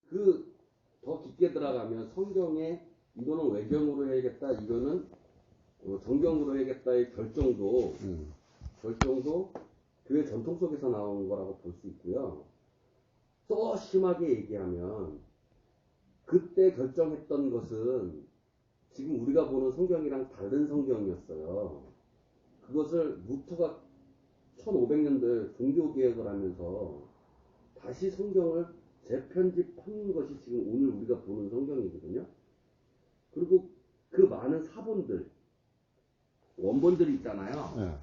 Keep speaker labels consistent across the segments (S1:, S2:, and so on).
S1: 그 더 깊게 들어가면 성경에 이거는 외경으로 해야겠다, 이거는 정경으로 해야겠다의 결정도 교회 전통 속에서 나온 거라고 볼 수 있고요. 더 심하게 얘기하면 그때 결정했던 것은 지금 우리가 보는 성경이랑 다른 성경이었어요. 그것을 루터가 1500년도에 종교개혁을 하면서 다시 성경을 재편집한 것이 지금 오늘 우리가 보는 성경이거든요. 그리고 그 많은 사본들, 원본들이 있잖아요. 네.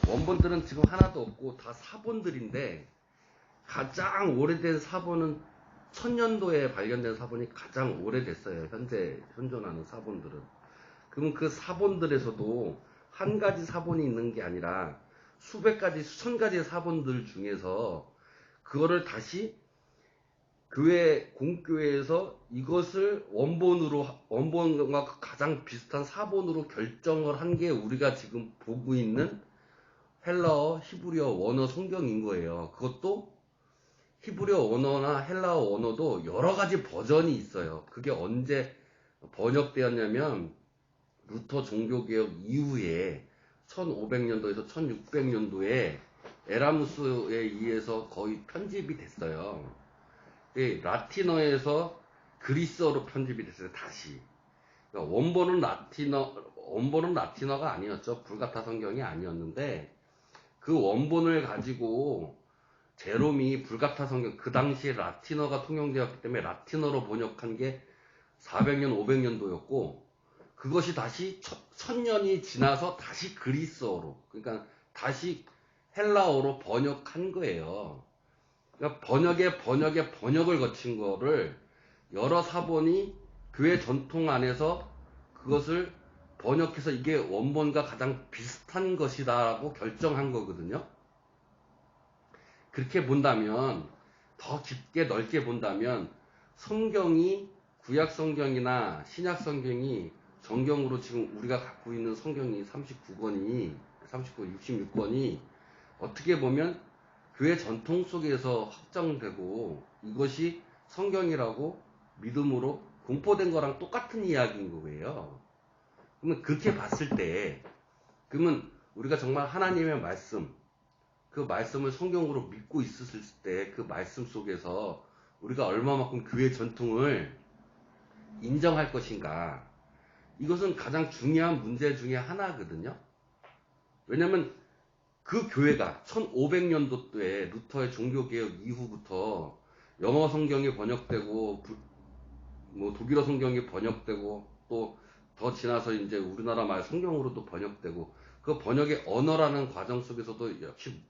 S1: 원본들은 지금 하나도 없고 다 사본들인데 가장 오래된 사본은 1000년도에 발견된 사본이 가장 오래됐어요. 현재 현존하는 사본들은. 그러면 그 사본들에서도 한 가지 사본이 있는 게 아니라 수백 가지, 수천 가지의 사본들 중에서 그거를 다시 교회, 공교회에서 이것을 원본과 가장 비슷한 사본으로 결정을 한 게 우리가 지금 보고 있는 헬라어, 히브리어, 원어 성경인 거예요. 그것도 히브리어 원어나 헬라어 원어도 여러 가지 버전이 있어요. 그게 언제 번역되었냐면 루터 종교개혁 이후에 1500년도에서 1600년도에 에라무스에 의해서 거의 편집이 됐어요. 라틴어에서 그리스어로 편집이 됐어요. 다시. 그러니까 원본은 라틴어가 아니었죠. 불가타 성경이 아니었는데 그 원본을 가지고 제롬이 불가타 성경, 그 당시에 라틴어가 통용되었기 때문에 라틴어로 번역한 게 400년, 500년도였고 그것이 다시 1000년이 지나서 다시 그리스어로, 그러니까 다시 헬라어로 번역한 거예요. 그러니까 번역을 거친 거를 여러 사본이 교회 전통 안에서 그것을 번역해서 이게 원본과 가장 비슷한 것이다라고 결정한 거거든요. 그렇게 본다면, 더 깊게 넓게 본다면 성경이 구약 성경이나 신약 성경이 정경으로 지금 우리가 갖고 있는 성경이 66권이 어떻게 보면 교회 전통 속에서 확정되고 이것이 성경이라고 믿음으로 공포된 거랑 똑같은 이야기인 거예요. 그러면 그렇게 봤을 때, 그러면 우리가 정말 하나님의 말씀, 그 말씀을 성경으로 믿고 있었을 때 그 말씀 속에서 우리가 얼마만큼 교회 전통을 인정할 것인가, 이것은 가장 중요한 문제 중에 하나거든요. 왜냐면 그 교회가 1500년도에 루터의 종교개혁 이후부터 영어 성경이 번역되고 독일어 성경이 번역되고 또 더 지나서 이제 우리나라 말 성경으로도 번역되고 그 번역의 언어라는 과정 속에서도 역시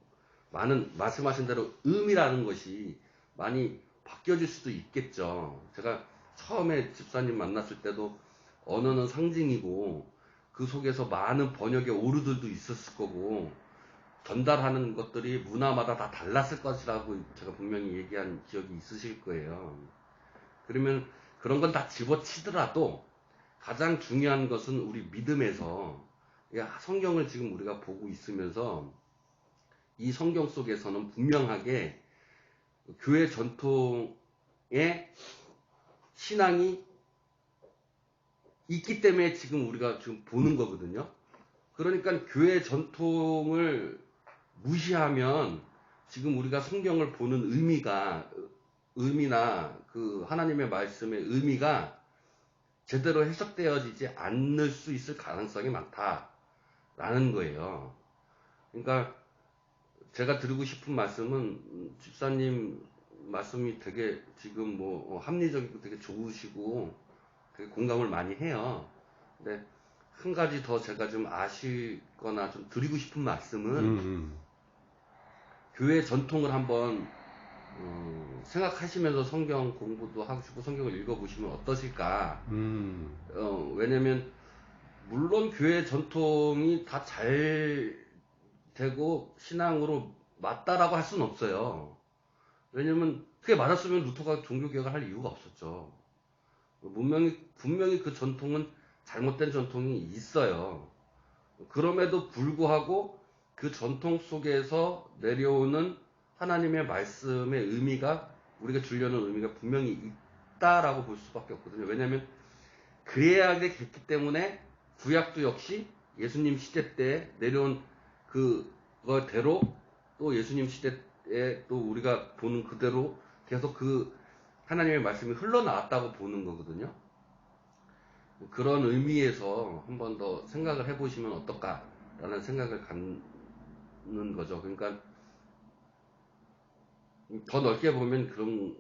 S1: 많은 말씀하신 대로 의미라는 것이 많이 바뀌어질 수도 있겠죠. 제가 처음에 집사님 만났을 때도 언어는 상징이고 그 속에서 많은 번역의 오류들도 있었을 거고 전달하는 것들이 문화마다 다 달랐을 것이라고 제가 분명히 얘기한 기억이 있으실 거예요. 그러면 그런 건 다 집어치더라도 가장 중요한 것은 우리 믿음에서 성경을 지금 우리가 보고 있으면서 이 성경 속에서는 분명하게 교회 전통의 신앙이 있기 때문에 지금 우리가 지금 보는 거거든요. 그러니까 교회 전통을 무시하면 지금 우리가 성경을 보는 의미나 그 하나님의 말씀의 의미가 제대로 해석되어지지 않을 수 있을 가능성이 많다라는 거예요. 그러니까 제가 드리고 싶은 말씀은 집사님 말씀이 되게 지금 합리적이고 되게 좋으시고 되게 공감을 많이 해요. 근데 한 가지 더 제가 좀 아시거나 좀 드리고 싶은 말씀은 교회 전통을 한번 생각하시면서 성경 공부도 하시고 성경을 읽어보시면 어떠실까. 왜냐면 물론 교회 전통이 다 잘 되고 신앙으로 맞다라고 할 수는 없어요. 왜냐면 그게 맞았으면 루터가 종교개혁을 할 이유가 없었죠. 분명히 그 전통은 잘못된 전통이 있어요. 그럼에도 불구하고 그 전통 속에서 내려오는 하나님의 말씀의 의미가, 우리가 주려는 의미가 분명히 맞다라고 볼 수밖에 없거든요. 왜냐하면 그래야게 됐기 때문에 구약도 역시 예수님 시대 때 내려온 그거대로 또 예수님 시대에 또 우리가 보는 그대로 계속 그 하나님의 말씀이 흘러나왔다고 보는 거거든요. 그런 의미에서 한 번 더 생각을 해보시면 어떨까라는 생각을 갖는 거죠. 그러니까 더 넓게 보면 그런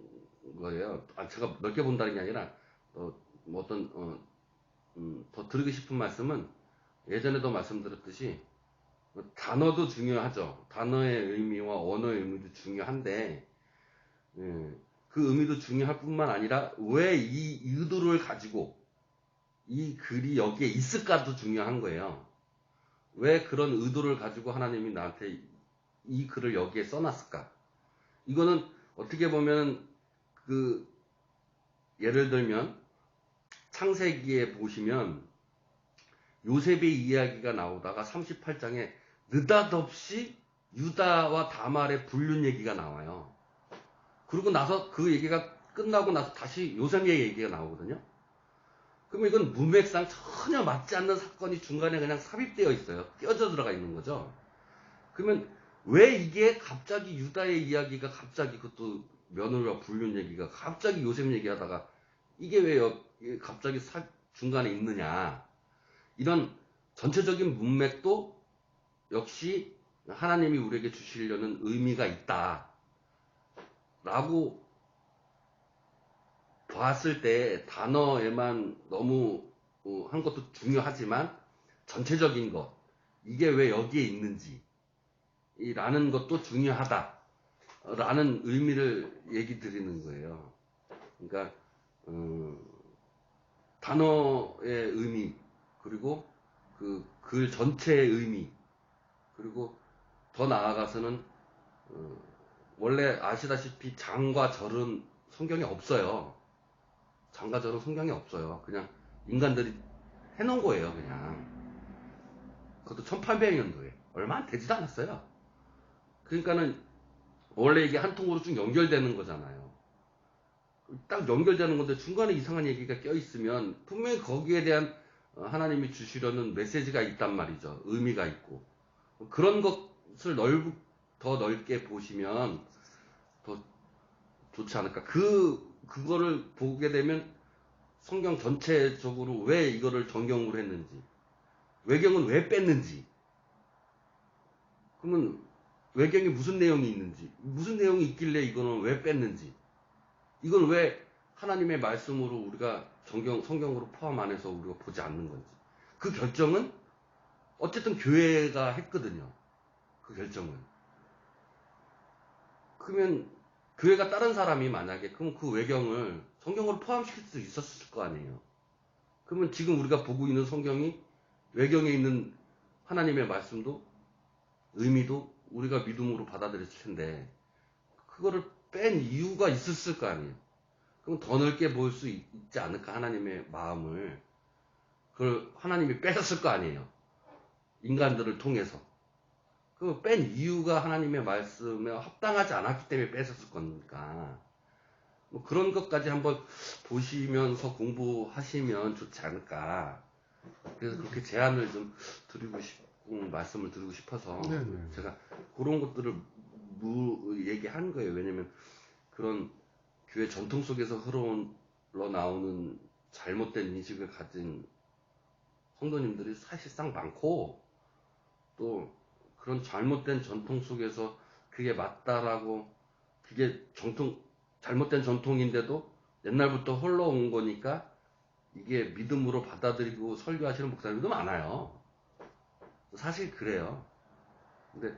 S1: 거예요. 제가 넓게 본다는 게 아니라 뭐 어떤 더 드리고 싶은 말씀은 예전에도 말씀드렸듯이 단어도 중요하죠. 단어의 의미와 언어의 의미도 중요한데 그 의미도 중요할 뿐만 아니라 왜 이 의도를 가지고 이 글이 여기에 있을까도 중요한 거예요. 왜 그런 의도를 가지고 하나님이 나한테 이 글을 여기에 써놨을까? 이거는 어떻게 보면 예를 들면 창세기에 보시면 요셉의 이야기가 나오다가 38장에 느닷없이 유다와 다말의 불륜 얘기가 나와요. 그러고 나서 그 얘기가 끝나고 나서 다시 요셉의 얘기가 나오거든요. 그러면 이건 문맥상 전혀 맞지 않는 사건이 중간에 그냥 삽입되어 있어요. 껴져 들어가 있는 거죠. 그러면 왜 이게 갑자기 유다의 이야기가 갑자기 그것도 며느리와 불륜 얘기가 갑자기 요셉 얘기하다가 이게 왜 갑자기 중간에 있느냐. 이런 전체적인 문맥도 역시 하나님이 우리에게 주시려는 의미가 있다. 라고 봤을 때 단어에만 너무 한 것도 중요하지만 전체적인 것, 이게 왜 여기에 있는지 라는 것도 중요하다 라는 의미를 얘기 드리는 거예요. 그러니까 단어의 의미, 그리고 그 글 전체의 의미, 그리고 더 나아가서는 원래 아시다시피 장과 절은 성경에 없어요. 장과 절은 성경에 없어요. 그냥 인간들이 해놓은 거예요. 그냥 그것도 1800년도에 얼마 안 되지도 않았어요. 그러니까는 원래 이게 한 통으로 쭉 연결되는 거잖아요. 딱 연결되는 건데 중간에 이상한 얘기가 껴있으면 분명히 거기에 대한 하나님이 주시려는 메시지가 있단 말이죠. 의미가 있고. 그런 것을 더 넓게 보시면 더 좋지 않을까. 그거를 보게 되면 성경 전체적으로 왜 이거를 정경으로 했는지, 외경은 왜 뺐는지, 그러면 외경에 무슨 내용이 있는지, 무슨 내용이 있길래 이거는 왜 뺐는지, 이걸 왜 하나님의 말씀으로 우리가 성경으로 포함 안 해서 우리가 보지 않는 건지. 그 결정은 어쨌든 교회가 했거든요. 그 결정은. 그러면 교회가 다른 사람이 만약에 그럼 그 외경을 성경으로 포함시킬 수 있었을 거 아니에요. 그러면 지금 우리가 보고 있는 성경이 외경에 있는 하나님의 말씀도 의미도 우리가 믿음으로 받아들였을 텐데 그거를 뺀 이유가 있었을 거 아니에요. 그럼 더 넓게 볼 수 있지 않을까 하나님의 마음을. 그걸 하나님이 뺏었을 거 아니에요. 인간들을 통해서. 그 뺀 이유가 하나님의 말씀에 합당하지 않았기 때문에 뺏었을 거니까. 뭐 그런 것까지 한번 보시면서 공부하시면 좋지 않을까. 그래서 그렇게 제안을 좀 드리고 싶고 말씀을 드리고 싶어서
S2: 네네.
S1: 제가 그런 것들을 얘기한 거예요. 왜냐면 그런 교회 전통 속에서 흘러나오는 잘못된 인식을 가진 성도님들이 사실상 많고 또 그런 잘못된 전통 속에서 그게 맞다라고 그게 잘못된 전통인데도 옛날부터 흘러온 거니까 이게 믿음으로 받아들이고 설교하시는 목사님도 많아요. 사실 그래요. 근데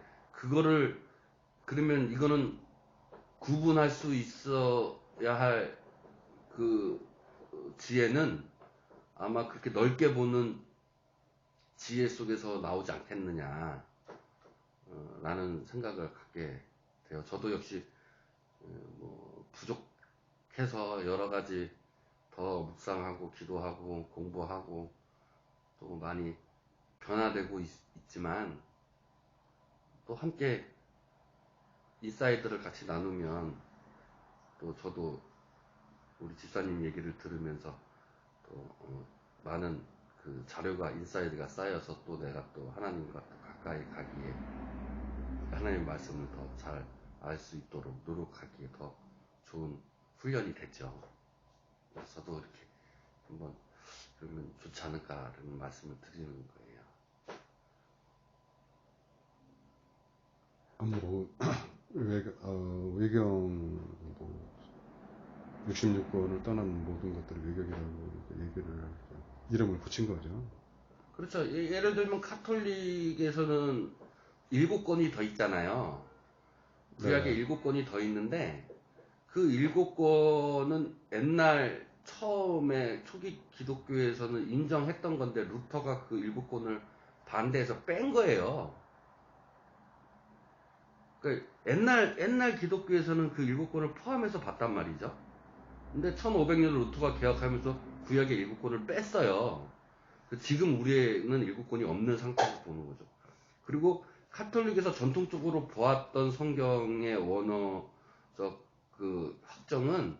S1: 그러면 이거는 구분할 수 있어야 할 그 지혜는 아마 그렇게 넓게 보는 지혜 속에서 나오지 않겠느냐 라는 생각을 갖게 돼요. 저도 역시 뭐 부족해서 여러 가지 더 묵상하고 기도하고 공부하고 또 많이 변화되고 있지만 또 함께 인사이드를 같이 나누면 또 저도 우리 집사님 얘기를 들으면서 또 많은 그 자료가 인사이드가 쌓여서 또 내가 또 하나님과 또 가까이 가기에 하나님 말씀을 더 잘 알 수 있도록 노력하기에 더 좋은 훈련이 됐죠. 그래서 저도 이렇게 한번 그러면 좋지 않을까라는 말씀을 드리는 거예요.
S2: 뭐 외경 66권을 떠난 모든 것들을 외경이라고 얘기를 이름을 붙인 거죠.
S1: 그렇죠. 예를 들면 카톨릭에서는 7권이 더 있잖아요. 구약에
S2: 네.
S1: 7권이 더 있는데 그 7권은 옛날 처음에 초기 기독교에서는 인정했던 건데 루터가 그 7권을 반대해서 뺀 거예요. 그러니까 옛날 기독교에서는 그 7권을 포함해서 봤단 말이죠. 근데 1500년 루터가 개혁하면서 구약의 7권을 뺐어요. 지금 우리는 7권이 없는 상태에서 보는 거죠. 그리고 카톨릭에서 전통적으로 보았던 성경의 원어적 그 확정은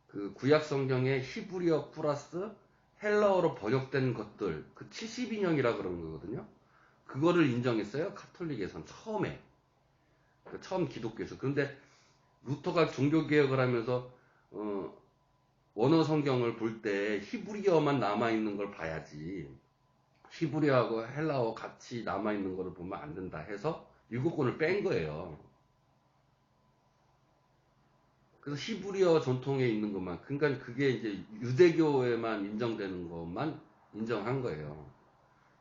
S1: 그 구약 성경의 히브리어 플러스 헬라어로 번역된 것들, 그 70인형이라 그런 거거든요. 그거를 인정했어요. 카톨릭에선 처음에. 그 처음 기독교에서. 그런데 루터가 종교개혁을 하면서 원어 성경을 볼 때 히브리어만 남아있는 걸 봐야지 히브리어하고 헬라어 같이 남아있는 거를 보면 안 된다 해서 7권을 뺀 거예요. 그래서 히브리어 전통에 있는 것만, 그러니까 그게 이제 유대교에만 인정되는 것만 인정한 거예요.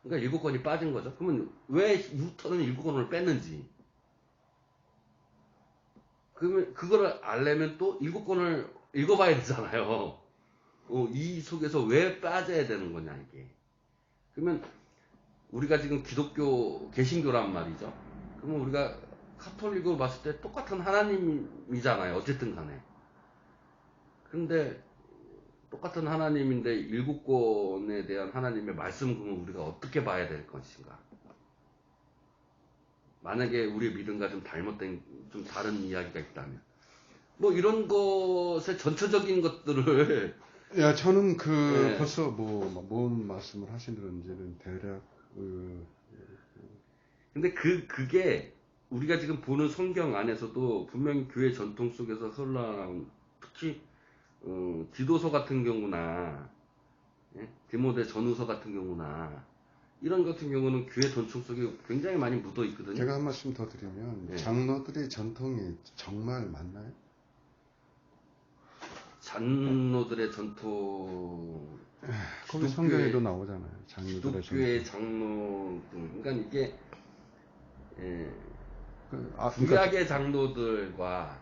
S1: 그러니까 7권이 빠진 거죠. 그러면 왜 루터는 7권을 뺐는지. 그러면 그거를 알려면 또 7권을 읽어봐야 되잖아요. 이 속에서 왜 빠져야 되는 거냐 이게. 그러면 우리가 지금 기독교 개신교란 말이죠. 그러면 우리가 카톨릭으로 봤을 때 똑같은 하나님이잖아요. 어쨌든 간에. 근데 똑같은 하나님인데 7권에 대한 하나님의 말씀 그러면 우리가 어떻게 봐야 될 것인가. 만약에 우리의 믿음과 좀 잘못된 좀 다른 이야기가 있다면 뭐 이런 것의 전체적인 것들을
S2: 야, 저는
S1: 예.
S2: 벌써 뭔 말씀을 하시는지는 대략
S1: 근데 그게 우리가 지금 보는 성경 안에서도 분명히 교회 전통 속에서 흘러나온 특히 지도서 같은 경우나 디모데 전후서 같은 경우나 이런 같은 경우는 교회 전통 속에 굉장히 많이 묻어 있거든요.
S2: 제가 한 말씀 더 드리면
S1: 예.
S2: 장로들의 전통이 정말 맞나요?
S1: 장로들의 전통
S2: 거기 성경에도 나오잖아요. 장로들의
S1: 기독교의
S2: 전통.
S1: 장로 그러니까 이게 예,
S2: 그러니까
S1: 구약의 장로들과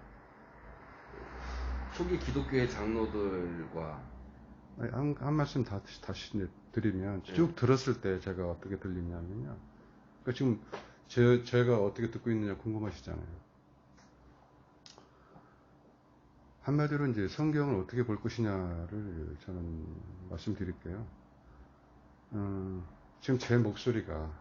S1: 초기 기독교의 장로들과
S2: 한 말씀 다시 드리면
S1: 예,
S2: 쭉 들었을 때 제가 어떻게 들리냐면요. 그러니까 지금 제가 어떻게 듣고 있느냐 궁금하시잖아요. 한마디로 이제 성경을 어떻게 볼 것이냐를 저는 말씀드릴게요. 지금 제 목소리가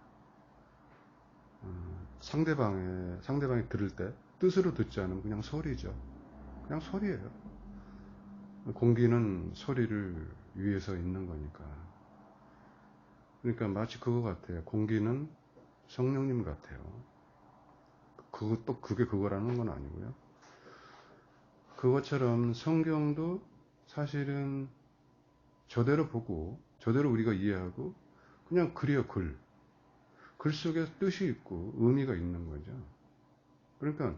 S2: 상대방이 들을 때 뜻으로 듣지 않으면 그냥 소리죠. 그냥 소리예요. 공기는 소리를 위해서 있는 거니까. 그러니까 마치 그거 같아요. 공기는 성령님 같아요. 그게 그거라는 건 아니고요. 그것처럼 성경도 사실은 저대로 보고 저대로 우리가 이해하고 그냥 글이요, 글. 글 속에 뜻이 있고 의미가 있는 거죠. 그러니까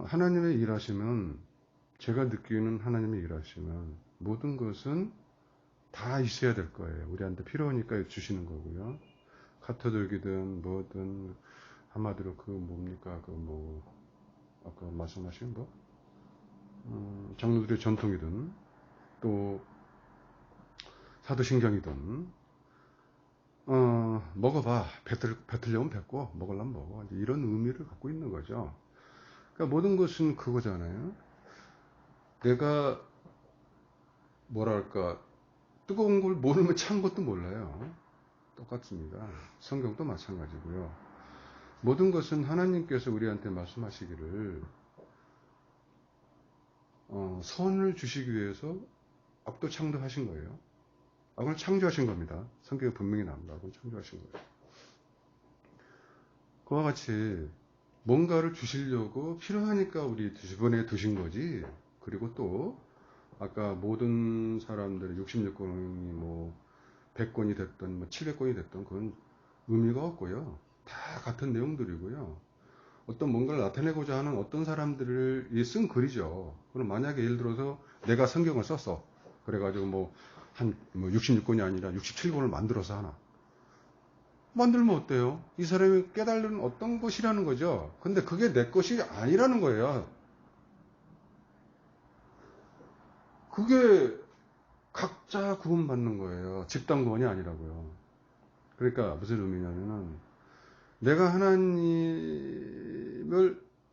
S2: 하나님의 일하시면, 제가 느끼는 하나님의 일하시면 모든 것은 다 있어야 될 거예요. 우리한테 필요하니까 주시는 거고요. 카토lik이든 뭐든 한마디로 뭡니까 아까 말씀하신 장로들의 전통이든 또 사도신경이든 먹어봐. 뱉으려면 뱉고 먹으려면 먹어. 이런 의미를 갖고 있는 거죠. 그러니까 모든 것은 그거잖아요. 내가 뭐랄까 뜨거운 걸 모르면 찬 것도 몰라요. 똑같습니다. 성경도 마찬가지고요. 모든 것은 하나님께서 우리한테 말씀하시기를 선을 주시기 위해서 악도 창조하신 거예요. 악을 창조하신 겁니다. 성경에 분명히 나옵니다. 악을 창조하신 거예요. 그와 같이 뭔가를 주시려고 필요하니까 우리 주변에 두신 거지. 그리고 또 아까 모든 사람들의 66권이 뭐 100권이 됐든 뭐 700권이 됐든 그건 의미가 없고요. 다 같은 내용들이고요. 어떤 뭔가를 나타내고자 하는 어떤 사람들을 쓴 글이죠. 그럼 만약에 예를 들어서 내가 성경을 썼어. 그래가지고 뭐 66권이 아니라 67권을 만들어서 하나. 만들면 어때요? 이 사람이 깨달는 어떤 것이라는 거죠. 근데 그게 내 것이 아니라는 거예요. 그게 각자 구원받는 거예요. 집단 구원이 아니라고요. 그러니까 무슨 의미냐면은 내가 하나님을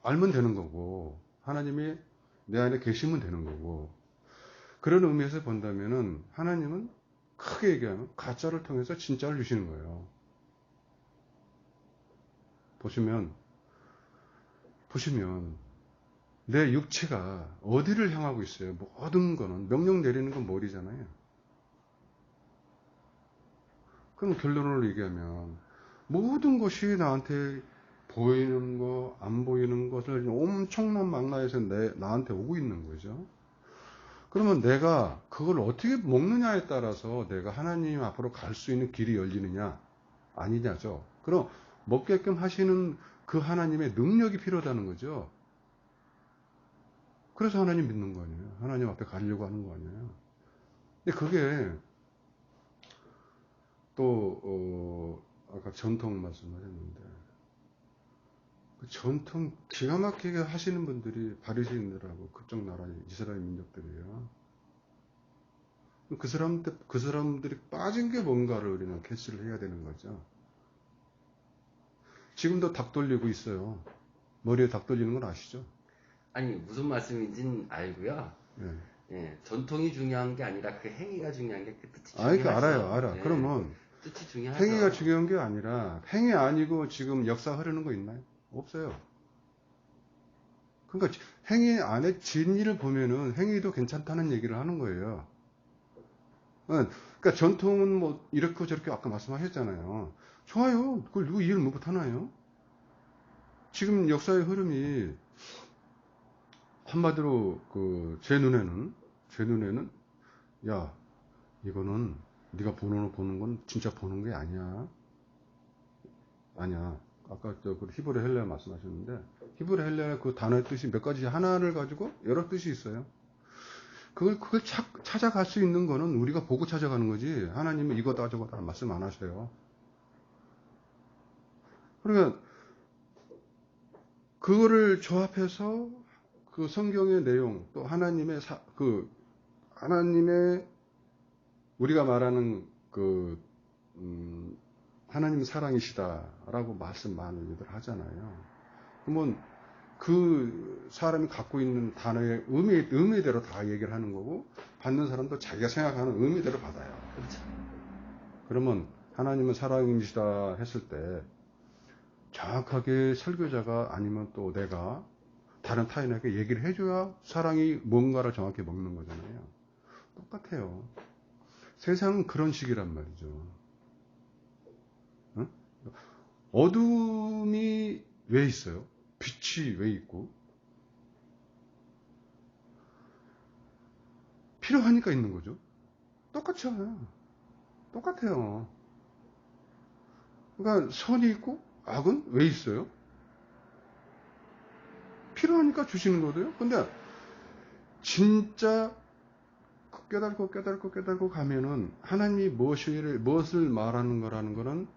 S2: 알면 되는 거고 하나님이 내 안에 계시면 되는 거고 그런 의미에서 본다면은 하나님은 크게 얘기하면 가짜를 통해서 진짜를 주시는 거예요. 보시면 내 육체가 어디를 향하고 있어요? 모든 거는 명령 내리는 건 머리잖아요. 그럼 결론을 얘기하면 모든 것이 나한테 보이는 거, 안 보이는 것을 엄청난 망라에서 나한테 오고 있는 거죠. 그러면 내가 그걸 어떻게 먹느냐에 따라서 내가 하나님 앞으로 갈 수 있는 길이 열리느냐, 아니냐죠. 그럼 먹게끔 하시는 그 하나님의 능력이 필요하다는 거죠. 그래서 하나님 믿는 거 아니에요. 하나님 앞에 가려고 하는 거 아니에요. 근데 그게 또 아까 전통 말씀하셨는데 그 전통 기가 막히게 하시는 분들이 바리새인들하고 그쪽 나라 이스라엘 민족들이에요. 그 사람들이 빠진 게 뭔가를 우리는 캐치를 해야 되는 거죠. 지금도 닭 돌리고 있어요. 머리에 닭 돌리는 건 아시죠?
S1: 아니 무슨 말씀인지는 알고요.
S2: 네.
S1: 예, 전통이 중요한 게 아니라 그 행위가 중요한 게 그 뜻이
S2: 아, 그러니까
S1: 중요하죠.
S2: 알아.
S1: 예,
S2: 그러면
S1: 뜻이 중요하죠.
S2: 행위가 중요한 게 아니라 행위 아니고 지금 역사 흐르는 거 있나요? 없어요. 그러니까 행위 안에 진리를 보면은 행위도 괜찮다는 얘기를 하는 거예요. 그러니까 전통은 뭐 이렇게 저렇게 아까 말씀하셨잖아요. 좋아요. 그걸 누구 이해를 못 하나요? 지금 역사의 흐름이 한마디로 제 눈에는 야 이거는 네가 보는 건 진짜 보는 게 아니야. 아까 그 히브리 헬레아 말씀하셨는데 히브리 헬레아 그 단어의 뜻이 몇 가지 하나를 가지고 여러 뜻이 있어요. 그걸 찾아갈 수 있는 거는 우리가 보고 찾아가는 거지. 하나님은 이거다 저거다 말씀 안 하셔요. 그러면 그거를 조합해서 그 성경의 내용 또 하나님의 하나님의 우리가 말하는 하나님 사랑이시다라고 말씀 많이들 하잖아요. 그러면 그 사람이 갖고 있는 단어의 의미대로 다 얘기를 하는 거고 받는 사람도 자기가 생각하는 의미대로 받아요.
S1: 그렇죠.
S2: 그러면 하나님은 사랑이시다 했을 때 정확하게 설교자가 아니면 또 내가 다른 타인에게 얘기를 해줘야 사랑이 뭔가를 정확히 먹는 거잖아요. 똑같아요. 세상은 그런 식이란 말이죠. 응? 어둠이 왜 있어요? 빛이 왜 있고? 필요하니까 있는 거죠. 똑같잖아요. 똑같아요. 그러니까 선이 있고 악은 왜 있어요? 필요하니까 주시는 거예요. 근데 진짜 깨달고 가면은 하나님이 무엇을 말하는 거라는 거는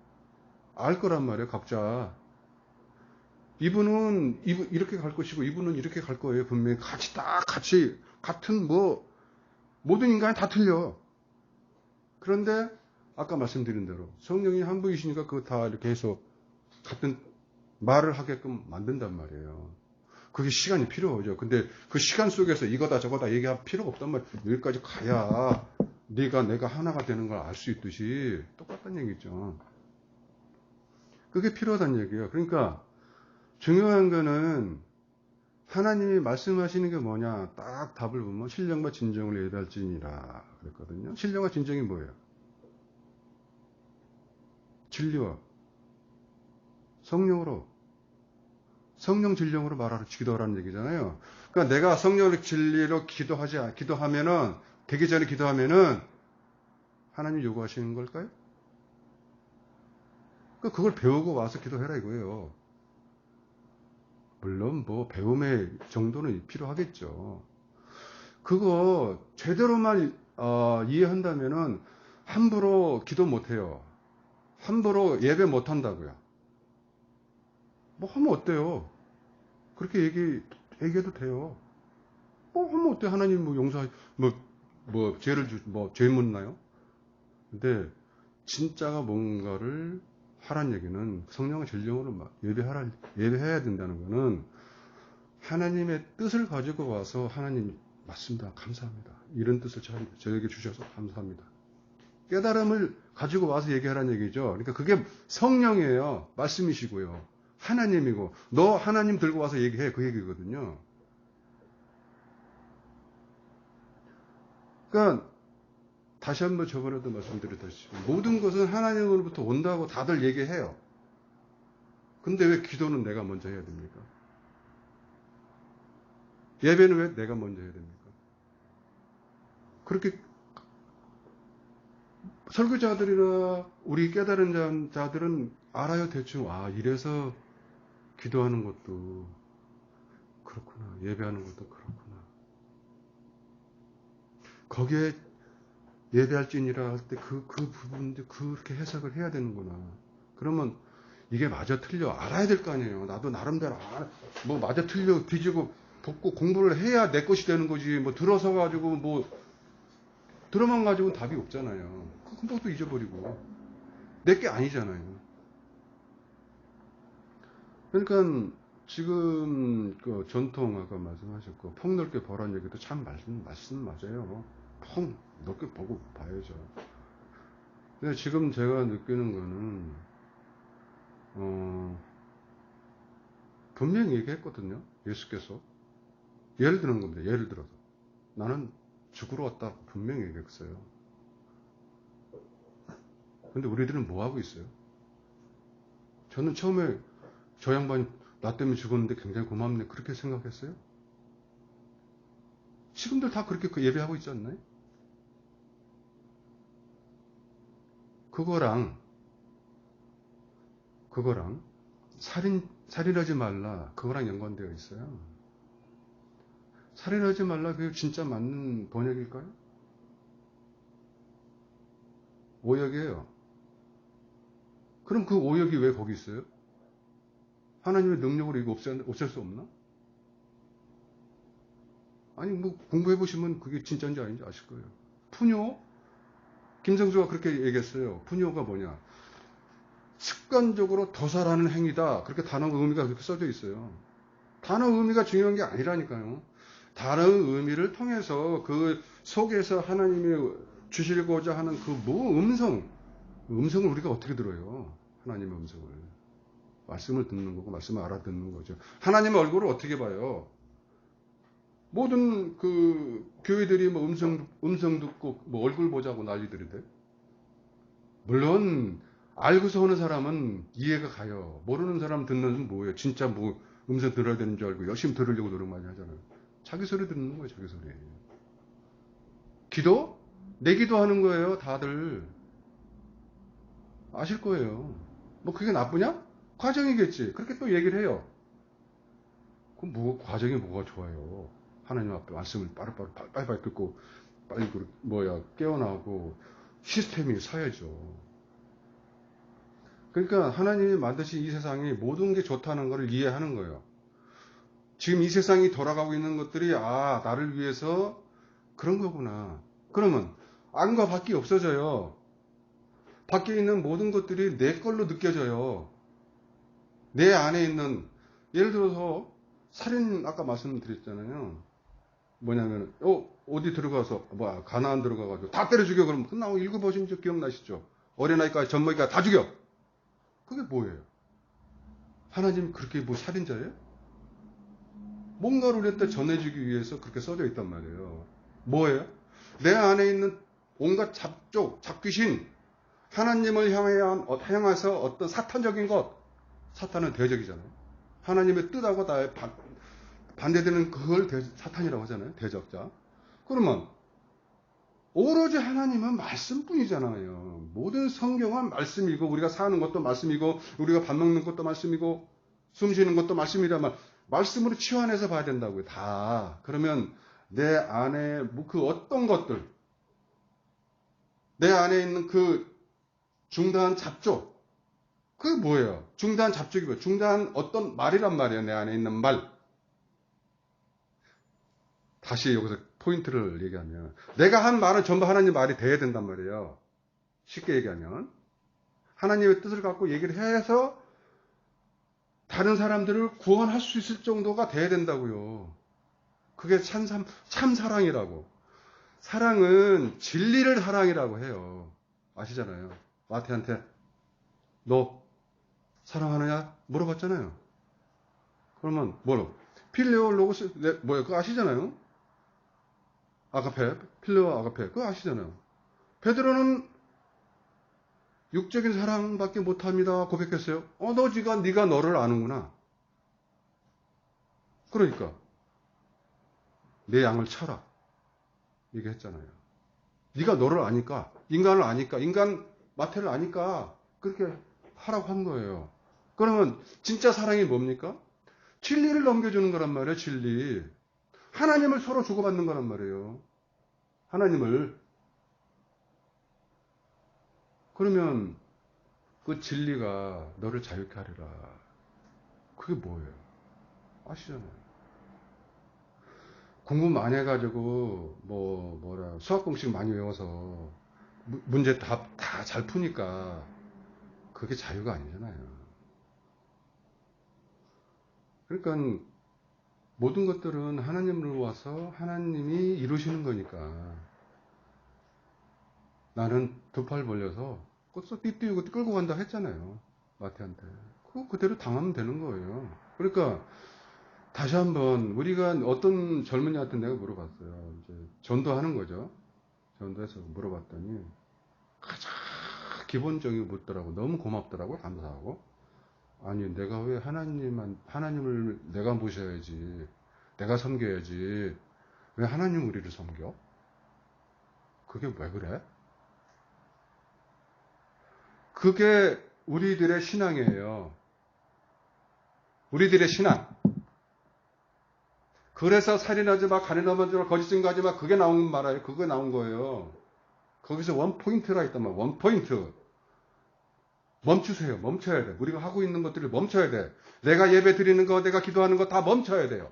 S2: 알 거란 말이에요. 각자. 이분은 이렇게 갈 것이고 이분은 이렇게 갈 거예요. 분명히 같이 같은 모든 인간이 다 틀려. 그런데 아까 말씀드린 대로 성령이 한 분이시니까 그거 다 이렇게 해서 같은 말을 하게끔 만든단 말이에요. 그게 시간이 필요하죠. 근데 그 시간 속에서 이거다 저거다 얘기할 필요가 없단 말이에요. 여기까지 가야 내가 하나가 되는 걸 알 수 있듯이 똑같다는 얘기죠. 그게 필요하다는 얘기예요. 그러니까 중요한 거는 하나님이 말씀하시는 게 뭐냐? 딱 답을 보면 신령과 진정을 예배할지니라 그랬거든요. 신령과 진정이 뭐예요? 진리와 성령으로, 성령 진령으로 말하라 기도하라는 얘기잖아요. 그러니까 내가 성령의 진리로 기도하면은, 되기 전에 기도하면은 하나님 요구하시는 걸까요? 그러니까 그걸 배우고 와서 기도해라 이거예요. 물론 뭐 배움의 정도는 필요하겠죠. 그거 제대로만 이해한다면은 함부로 기도 못해요. 함부로 예배 못한다고요. 뭐 하면 어때요? 그렇게 얘기해도 돼요. 뭐 하면 어때? 하나님 뭐 용서, 죄 묻나요? 근데 진짜가 뭔가를 하란 얘기는 성령의 진령으로 예배해야 된다는 거는 하나님의 뜻을 가지고 와서 하나님 맞습니다. 감사합니다. 이런 뜻을 저에게 주셔서 감사합니다. 깨달음을 가지고 와서 얘기하라는 얘기죠. 그러니까 그게 성령이에요. 말씀이시고요. 하나님이고 너 하나님 들고 와서 얘기해 그 얘기거든요. 그러니까 다시 한번 저번에도 말씀드렸다시피 모든 것은 하나님으로부터 온다고 다들 얘기해요. 근데 왜 기도는 내가 먼저 해야 됩니까? 예배는 왜 내가 먼저 해야 됩니까? 그렇게 설교자들이나 우리 깨달은 자들은 알아요. 대충 이래서 기도하는 것도 그렇구나. 예배하는 것도 그렇구나. 거기에 예배할지니라 할 때 그 부분도 그렇게 해석을 해야 되는구나. 그러면 이게 맞아 틀려 알아야 될 거 아니에요. 나도 나름대로 뭐 맞아 틀려 뒤지고 돕고 공부를 해야 내 것이 되는 거지. 뭐 들어서 가지고 뭐 들어만 가지고는 답이 없잖아요. 그것도 잊어버리고 내 게 아니잖아요. 그러니까 지금 그 전통 아까 말씀하셨고 폭넓게 보라는 얘기도 참 말씀 맞아요. 넓게 보고 봐야죠. 근데 지금 제가 느끼는 거는 분명히 얘기했거든요. 예수께서 예를 드는 겁니다. 예를 들어서 나는 죽으러 왔다 분명히 얘기했어요. 근데 우리들은 뭐 하고 있어요? 저는 처음에 저 양반이 나 때문에 죽었는데 굉장히 고맙네 그렇게 생각했어요. 지금들 다 그렇게 예배하고 있지 않나요? 그거랑 살인하지 말라 그거랑 연관되어 있어요. 살인하지 말라 그게 진짜 맞는 번역일까요? 오역이에요. 그럼 그 오역이 왜 거기 있어요? 하나님의 능력으로 이거 없앨 수 없나? 아니 뭐 공부해보시면 그게 진짜인지 아닌지 아실 거예요. 푸뇨? 김성수가 그렇게 얘기했어요. 푸뇨가 뭐냐? 습관적으로 도살하는 행위다. 그렇게 단어 의미가 그렇게 써져 있어요. 단어 의미가 중요한 게 아니라니까요. 단어 의미를 통해서 그 속에서 하나님이 주시고자 하는 그 음성을 우리가 어떻게 들어요? 하나님의 음성을. 말씀을 듣는 거고 말씀을 알아듣는 거죠. 하나님의 얼굴을 어떻게 봐요? 모든 그 교회들이 뭐 음성 듣고 뭐 얼굴 보자고 난리들인데. 물론 알고서 오는 사람은 이해가 가요. 모르는 사람 듣는 건 뭐예요? 진짜 뭐 음성 들어야 되는 줄 알고 열심히 들으려고 노력 많이 하잖아요. 자기 소리 듣는 거예요. 자기 소리. 기도? 내 기도하는 거예요. 다들. 아실 거예요. 뭐 그게 나쁘냐? 과정이겠지. 그렇게 또 얘기를 해요. 그럼 과정이 뭐가 좋아요? 하나님 앞에 말씀을 빨리빨리 듣고 빨리 깨어나고 시스템이 서야죠. 그러니까 하나님이 만드신 이 세상이 모든 게 좋다는 것을 이해하는 거예요. 지금 이 세상이 돌아가고 있는 것들이 나를 위해서 그런 거구나. 그러면 안과 밖이 없어져요. 밖에 있는 모든 것들이 내 걸로 느껴져요. 내 안에 있는 예를 들어서 살인 아까 말씀드렸잖아요. 뭐냐면 어디 들어가서 가나안 들어가가지고 다 때려 죽여 그러면 끝나고 읽어보신 적 기억나시죠? 어린아이까지 젖먹이까지 다 죽여. 그게 뭐예요? 하나님 그렇게 뭐 살인자예요? 뭔가를 우리한테 전해주기 위해서 그렇게 써져 있단 말이에요. 뭐예요? 내 안에 있는 온갖 잡족, 잡귀신, 하나님을 향해서 어떤 사탄적인 것, 사탄은 대적이잖아요. 하나님의 뜻하고 다 반대되는 그걸 사탄이라고 하잖아요. 대적자. 그러면 오로지 하나님은 말씀뿐이잖아요. 모든 성경은 말씀이고 우리가 사는 것도 말씀이고 우리가 밥 먹는 것도 말씀이고 숨 쉬는 것도 말씀이라면 말씀으로 치환해서 봐야 된다고요. 다. 그러면 내 안에 그 어떤 것들, 내 안에 있는 그 중대한 잡족, 그게 뭐예요? 중대한 잡족이 뭐예요? 중대한 어떤 말이란 말이에요. 내 안에 있는 말. 다시 여기서 포인트를 얘기하면 내가 한 말은 전부 하나님 말이 돼야 된단 말이에요. 쉽게 얘기하면 하나님의 뜻을 갖고 얘기를 해서 다른 사람들을 구원할 수 있을 정도가 돼야 된다고요. 그게 참 사랑이라고. 사랑은 진리를 사랑이라고 해요. 아시잖아요. 마태한테 너 사랑하느냐 물어봤잖아요. 그러면 뭐로? 필레오 로고스 뭐야? 그거 아시잖아요. 아가페, 필레오 아가페 그거 아시잖아요. 베드로는 육적인 사랑밖에 못합니다 고백했어요. 네가 너를 아는구나. 그러니까 내 양을 쳐라 얘기했잖아요. 네가 너를 아니까, 인간을 아니까, 인간 마태를 아니까 그렇게 하라고 한 거예요. 그러면 진짜 사랑이 뭡니까? 진리를 넘겨주는 거란 말이에요. 진리. 하나님을 서로 주고받는 거란 말이에요. 하나님을. 그러면 그 진리가 너를 자유케 하리라. 그게 뭐예요? 아시잖아요. 공부 많이 해가지고 수학 공식 많이 외워서 문제 다 잘 푸니까 그게 자유가 아니잖아요. 그러니까 모든 것들은 하나님으로 와서 하나님이 이루시는 거니까 나는 두 팔 벌려서 꽃서 띠띠우고 끌고 간다 했잖아요. 마태한테. 그거 그대로 당하면 되는 거예요. 그러니까 다시 한번 우리가 어떤 젊은이한테 내가 물어봤어요. 이제 전도하는 거죠. 전도해서 물어봤더니 가장 기본적인 거 묻더라고. 너무 고맙더라고. 감사하고. 아니 내가 왜 하나님을 내가 모셔야지. 내가 섬겨야지. 왜 하나님 우리를 섬겨? 그게 왜 그래? 그게 우리들의 신앙이에요. 우리들의 신앙. 그래서 살인하지 마, 간음하지 마, 거짓 증거하지 마. 그게 나온 말이에요. 그게 나온 거예요. 거기서 원포인트라 했단 말이에요. 원포인트. 멈추세요. 멈춰야 돼. 우리가 하고 있는 것들을 멈춰야 돼. 내가 예배 드리는 거, 내가 기도하는 거 다 멈춰야 돼요.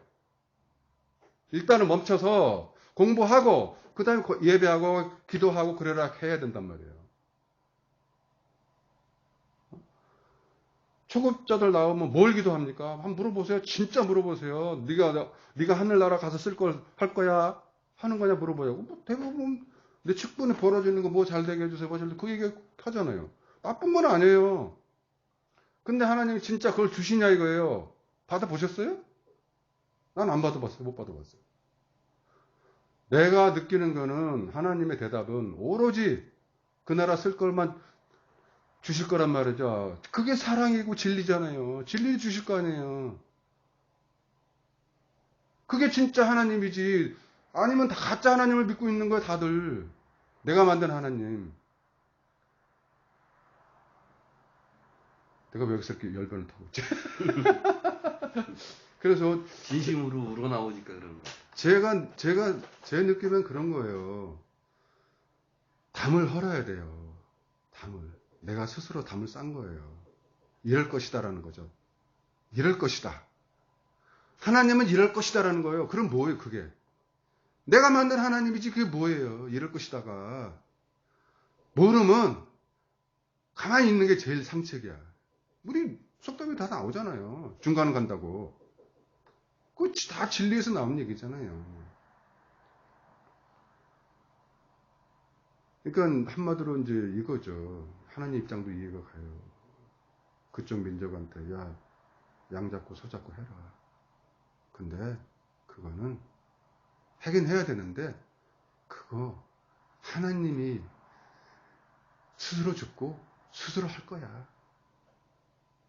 S2: 일단은 멈춰서 공부하고 그 다음에 예배하고 기도하고 그래라 해야 된단 말이에요. 초급자들 나오면 뭘 기도합니까? 한번 물어보세요. 진짜 물어보세요. 네가 하늘나라 가서 쓸 걸 할 거야? 하는 거냐 물어보냐고. 대부분 내 측분에 벌어지는 거 뭐 잘 되게 해주세요. 그 얘기 하잖아요. 나쁜 건 아니에요. 근데 하나님이 진짜 그걸 주시냐 이거예요. 받아보셨어요? 난 안 받아봤어요. 못 받아봤어요. 내가 느끼는 거는 하나님의 대답은 오로지 그 나라 쓸 걸만 주실 거란 말이죠. 그게 사랑이고 진리잖아요. 진리를 주실 거 아니에요. 그게 진짜 하나님이지. 아니면 다 가짜 하나님을 믿고 있는 거예요, 다들. 내가 만든 하나님. 내가 왜 여기서 이렇게 열변을 타고 있지? 그래서
S1: 진심으로 우러나오니까 그런 거.
S2: 제 느낌은 그런 거예요. 담을 헐어야 돼요. 담을. 내가 스스로 담을 싼 거예요. 이럴 것이다라는 거죠. 이럴 것이다. 하나님은 이럴 것이다라는 거예요. 그럼 뭐예요, 그게? 내가 만든 하나님이지 그게 뭐예요? 이럴 것이다가. 모르면 가만히 있는 게 제일 상책이야. 우리 속담이 다 나오잖아요. 중간 간다고. 그거 다 진리에서 나온 얘기잖아요. 그러니까 한마디로 이제 이거죠. 하나님 입장도 이해가 가요. 그쪽 민족한테 야, 양 잡고 소 잡고 해라. 근데 그거는 하긴 해야 되는데 그거 하나님이 스스로 죽고 스스로 할 거야.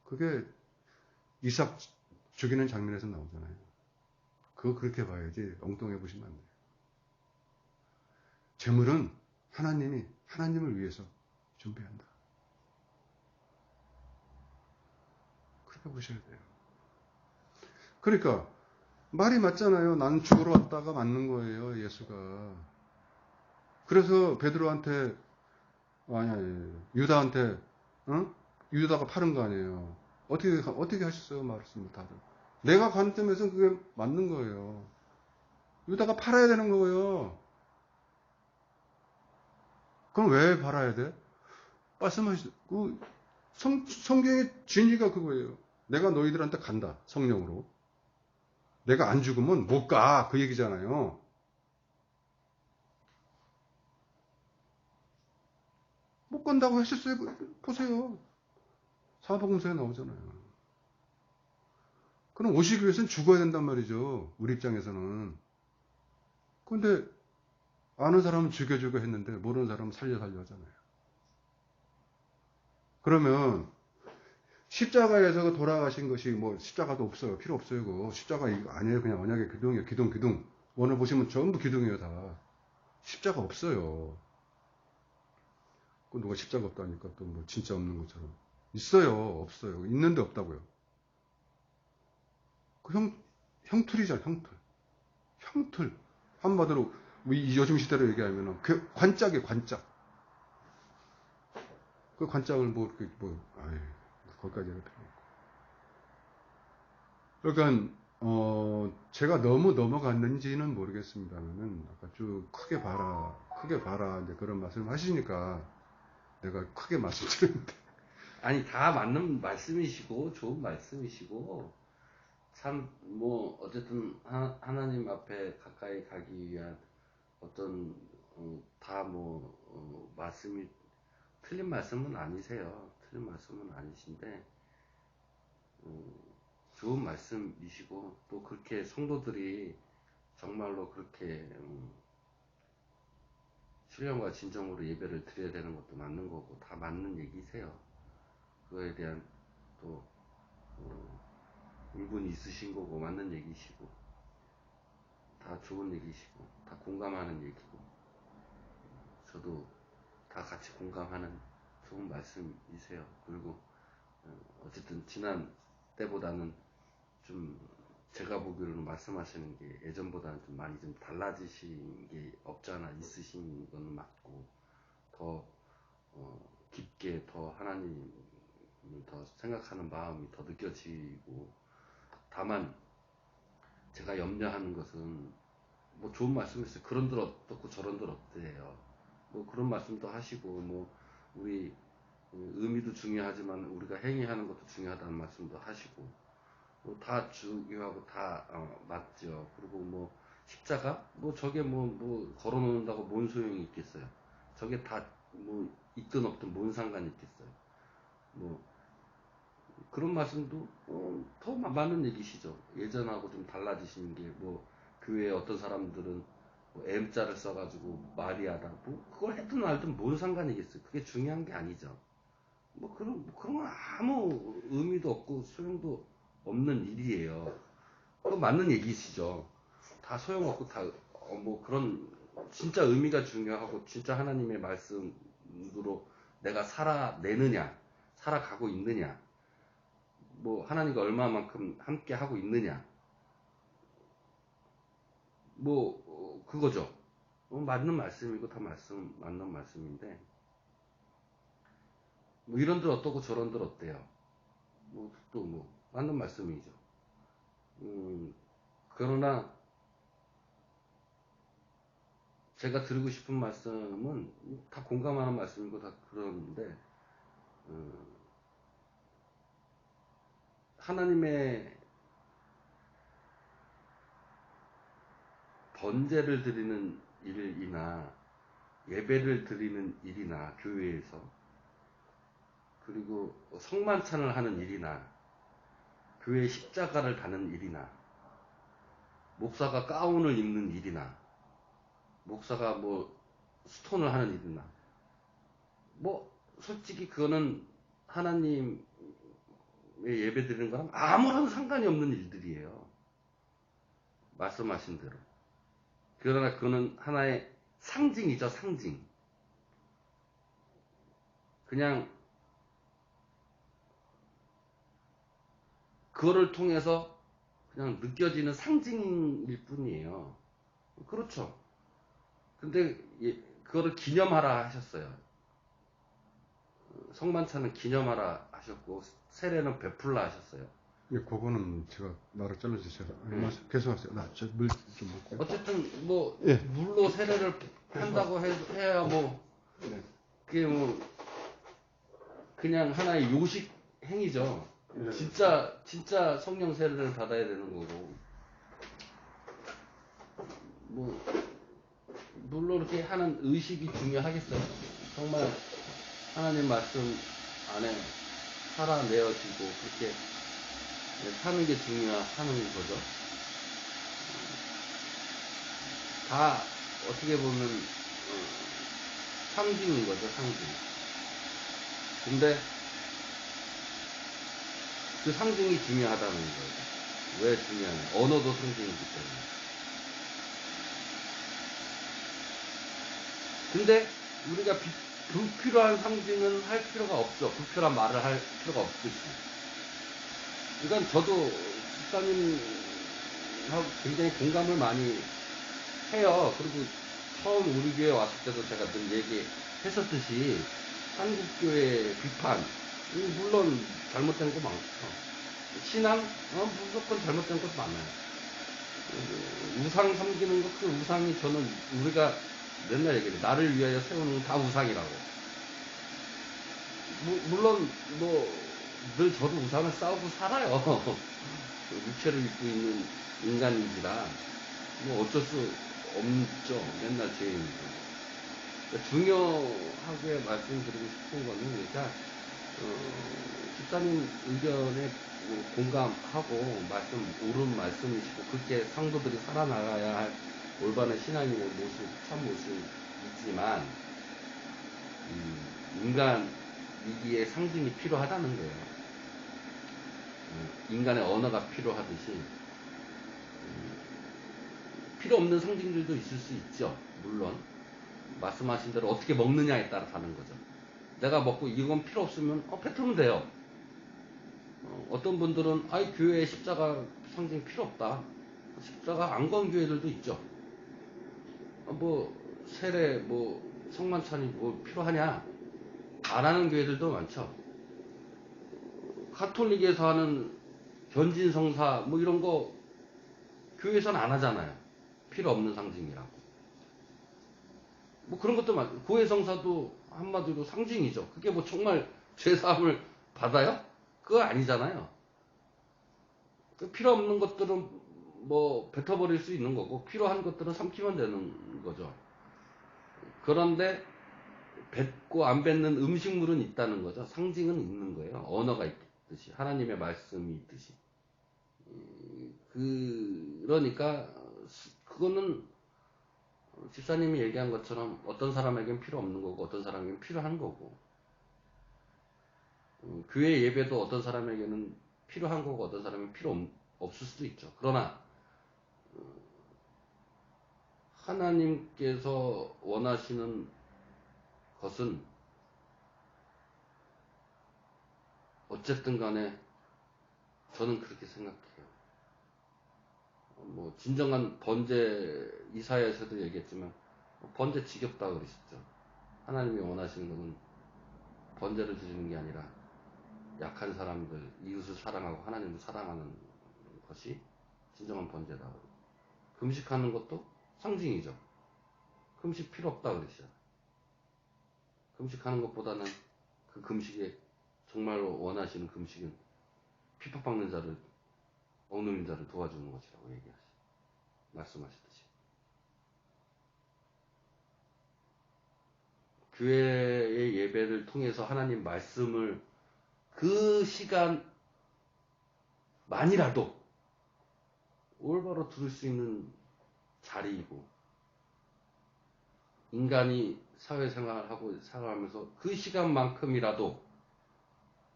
S2: 그게 이삭 죽이는 장면에서 나오잖아요. 그거 그렇게 봐야지 엉뚱해 보시면 안 돼요. 재물은 하나님이 하나님을 위해서 준비한다. 그렇게 보셔야 돼요. 그러니까 말이 맞잖아요. 난 죽으러 왔다가 맞는 거예요. 예수가. 그래서 베드로한테 아니 유다한테 유다가 파는 거 아니에요. 어떻게 하셨어요? 말씀 다들. 내가 관점에서는 그게 맞는 거예요. 유다가 팔아야 되는 거예요. 그럼 왜 팔아야 돼? 말씀하시 그 성경의 진리가 그거예요. 내가 너희들한테 간다. 성령으로. 내가 안 죽으면 못 가. 그 얘기잖아요. 못 간다고 하셨어요. 보세요. 사복음서에 나오잖아요. 그럼 오시기 위해서는 죽어야 된단 말이죠. 우리 입장에서는. 근데 아는 사람은 죽여 했는데 모르는 사람은 살려 하잖아요. 그러면 십자가에서 돌아가신 것이 뭐 십자가도 없어요. 필요 없어요. 그거. 십자가 이거 아니에요. 그냥 언약의 기둥이에요. 기둥. 오늘 보시면 전부 기둥이에요. 다. 십자가 없어요. 그 누가 십자가 없다니까 또 뭐 진짜 없는 것처럼. 있어요. 없어요. 있는데 없다고요. 그 형틀이잖아. 형틀. 한마디로 이 요즘 시대로 얘기하면 그 관짝이에요. 관짝. 그 관짝을 거기까지 할 필요 없고. 그러니까 제가 너무 넘어갔는지는 모르겠습니다만은 아까 쭉 크게 봐라 이제 그런 말씀을 하시니까 내가 크게 말씀드렸는데
S1: 아니 다 맞는 말씀이시고 좋은 말씀이시고 참 뭐 어쨌든 하나님 앞에 가까이 가기 위한 어떤 다 말씀이 틀린 말씀은 아니세요. 틀린 말씀은 아니신데 좋은 말씀이시고 또 그렇게 성도들이 정말로 그렇게 신령과 진정으로 예배를 드려야 되는 것도 맞는 거고 다 맞는 얘기세요. 그거에 대한 또 인분이 있으신 거고 맞는 얘기시고 다 좋은 얘기시고 다 공감하는 얘기고 저도 다 같이 공감하는 좋은 말씀이세요. 그리고 어쨌든 지난 때보다는 좀 제가 보기로는 말씀하시는 게 예전보다는 좀 많이 좀 달라지신 게 없잖아 있으신 건 맞고 더 깊게 더 하나님을 더 생각하는 마음이 더 느껴지고 다만 제가 염려하는 것은 뭐 좋은 말씀이었어요. 그런들 어떻고 저런들 어때요. 뭐 그런 말씀도 하시고 뭐 우리 의미도 중요하지만 우리가 행위하는 것도 중요하다는 말씀도 하시고 뭐 다 중요하고 다 맞죠. 그리고 뭐 십자가 뭐 저게 뭐 걸어놓는다고 뭔 소용이 있겠어요. 저게 다 뭐 있든 없든 뭔 상관이 있겠어요. 뭐 그런 말씀도 더 맞는 얘기시죠. 예전하고 좀 달라지신 게 뭐 교회에 어떤 사람들은 뭐 M자를 써가지고 마리아다 뭐 그걸 해든 말든 뭔 상관이겠어요. 그게 중요한 게 아니죠. 뭐 그런 건 아무 의미도 없고 소용도 없는 일이에요. 그건 맞는 얘기시죠. 다 소용없고 다 뭐 그런 진짜 의미가 중요하고 진짜 하나님의 말씀으로 내가 살아내느냐 살아가고 있느냐 뭐 하나님과 얼마만큼 함께 하고 있느냐 뭐 그거죠. 맞는 말씀이고 다 맞는 말씀인데 뭐 이런들 어떠고 저런들 어때요. 뭐 또 뭐 맞는 말씀이죠. 그러나 제가 드리고 싶은 말씀은 다 공감하는 말씀이고 다 그러는데 하나님의 번제를 드리는 일이나 예배를 드리는 일이나 교회에서 그리고 성만찬을 하는 일이나 교회 십자가를 다는 일이나 목사가 가운을 입는 일이나 목사가 뭐 스톤을 하는 일이나 뭐 솔직히 그거는 하나님의 예배 드리는 거랑 아무런 상관이 없는 일들이에요. 말씀하신 대로. 그러나 그거는 하나의 상징이죠, 상징. 그냥 그거를 통해서 그냥 느껴지는 상징일 뿐이에요. 그렇죠. 근데 그거를 기념하라 하셨어요. 성만찬은 기념하라 하셨고 세례는 베풀라 하셨어요.
S2: 예, 그거는 제가 말을 잘라주셔서 계속하세요. 나 저 물 좀 먹고요.
S1: 어쨌든 뭐
S2: 예.
S1: 물로 세례를 한다고 해야 뭐
S2: 네.
S1: 그게 뭐 그냥 하나의 요식 행위죠.
S2: 네.
S1: 진짜 성령 세례를 받아야 되는 거고 뭐 물론 이렇게 하는 의식이 중요하겠어요. 정말 하나님 말씀 안에 살아내어지고 그렇게 사는 게 중요하는 거죠. 다 어떻게 보면 상징인 거죠, 상징. 근데 그 상징이 중요하다는 거예요. 왜 중요하냐? 언어도 상징이기 때문에. 근데 우리가 불필요한 상징은 할 필요가 없죠. 불필요한 말을 할 필요가 없듯이. 그러니까 저도 집사님하고 굉장히 공감을 많이 해요. 그리고 처음 우리 교회 왔을 때도 제가 늘 얘기했었듯이 한국교회 비판 물론 잘못된 거 많죠. 신앙 무조건 잘못된 것도 많아요. 우상 섬기는 거 그 우상이 저는 우리가 맨날 얘기해요. 나를 위하여 세우는 건 다 우상이라고. 물론 뭐 늘 저도 우상을 싸우고 살아요. 육체를 입고 있는 인간인지라 뭐 어쩔 수 없죠. 맨날 죄인이고. 그러니까 중요하게 말씀드리고 싶은 거는 그러니까 집사님 의견에 공감하고 옳은 말씀이시고 그렇게 성도들이 살아나가야 할 올바른 신앙의 모습, 참 모습이지만 인간 이기의 상징이 필요하다는 거예요. 인간의 언어가 필요하듯이 필요 없는 상징들도 있을 수 있죠. 물론 말씀하신 대로 어떻게 먹느냐에 따라 다른 거죠. 내가 먹고 이건 필요 없으면 뱉으면 돼요. 어떤 분들은 교회에 십자가 상징 필요 없다. 십자가 안 건 교회들도 있죠. 뭐 세례 뭐 성만찬이 뭐 필요하냐 안 하는 교회들도 많죠. 가톨릭에서 하는 견진성사 뭐 이런 거 교회에서는 안 하잖아요. 필요 없는 상징이라고. 뭐 그런 것도 많고 고해성사도 한마디로 상징이죠. 그게 뭐 정말 죄사함을 받아요? 그거 아니잖아요. 필요 없는 것들은 뭐 뱉어버릴 수 있는 거고 필요한 것들은 삼키면 되는 거죠. 그런데 뱉고 안 뱉는 음식물은 있다는 거죠. 상징은 있는 거예요. 언어가 있듯이 하나님의 말씀이 있듯이. 그러니까 그거는 집사님이 얘기한 것처럼 어떤 사람에겐 필요 없는 거고 어떤 사람에겐 필요한 거고 교회 예배도 어떤 사람에게는 필요한 거고 어떤 사람에게는 필요 없을 수도 있죠. 그러나 하나님께서 원하시는 것은 어쨌든 간에 저는 그렇게 생각해요. 뭐 진정한 번제 이사야에서도 얘기했지만 번제 지겹다 그러시죠. 하나님이 원하시는 것은 번제를 드리는 게 아니라 약한 사람들, 이웃을 사랑하고 하나님을 사랑하는 것이 진정한 번제다. 금식하는 것도 상징이죠. 금식 필요 없다 그러시죠. 금식하는 것보다는 그 금식에 정말로 원하시는 금식은 핍박받는 자를, 억눌린 자를 도와주는 것이라고 말씀하셨듯이. 교회의 예배를 통해서 하나님 말씀을 그 시간만이라도 올바로 들을 수 있는 자리이고, 인간이 사회생활하고 살아가면서 그 시간만큼이라도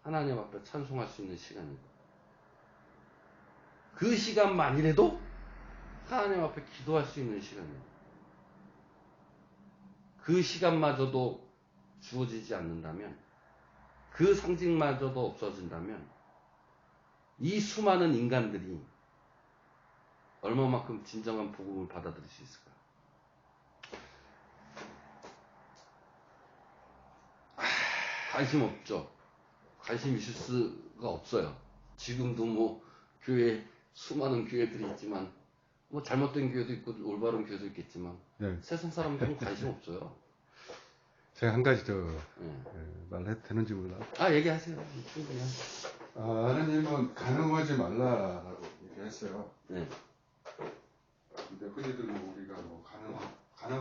S1: 하나님 앞에 찬송할 수 있는 시간이고, 그 시간만이라도 하나님 앞에 기도할 수 있는 시간이고, 그 시간마저도 주어지지 않는다면, 그 상징마저도 없어진다면, 이 수많은 인간들이 얼마만큼 진정한 복음을 받아들일 수 있을까? 관심 없죠. 관심 있을 수가 없어요. 지금도 뭐 수많은 교회들이 있지만, 뭐 잘못된 교회도 있고 올바른 교회도 있겠지만,
S2: 네.
S1: 세상 사람들은 관심 없어요.
S2: 제가 한 가지 더
S1: 네.
S2: 말해도 되는지 몰라.
S1: 얘기하세요. 충분히 하세요.
S2: 하나님은 가늠하지 말라라고 얘기했어요.
S1: 네.
S2: 근데 흔히들 뭐 우리가 뭐 가늠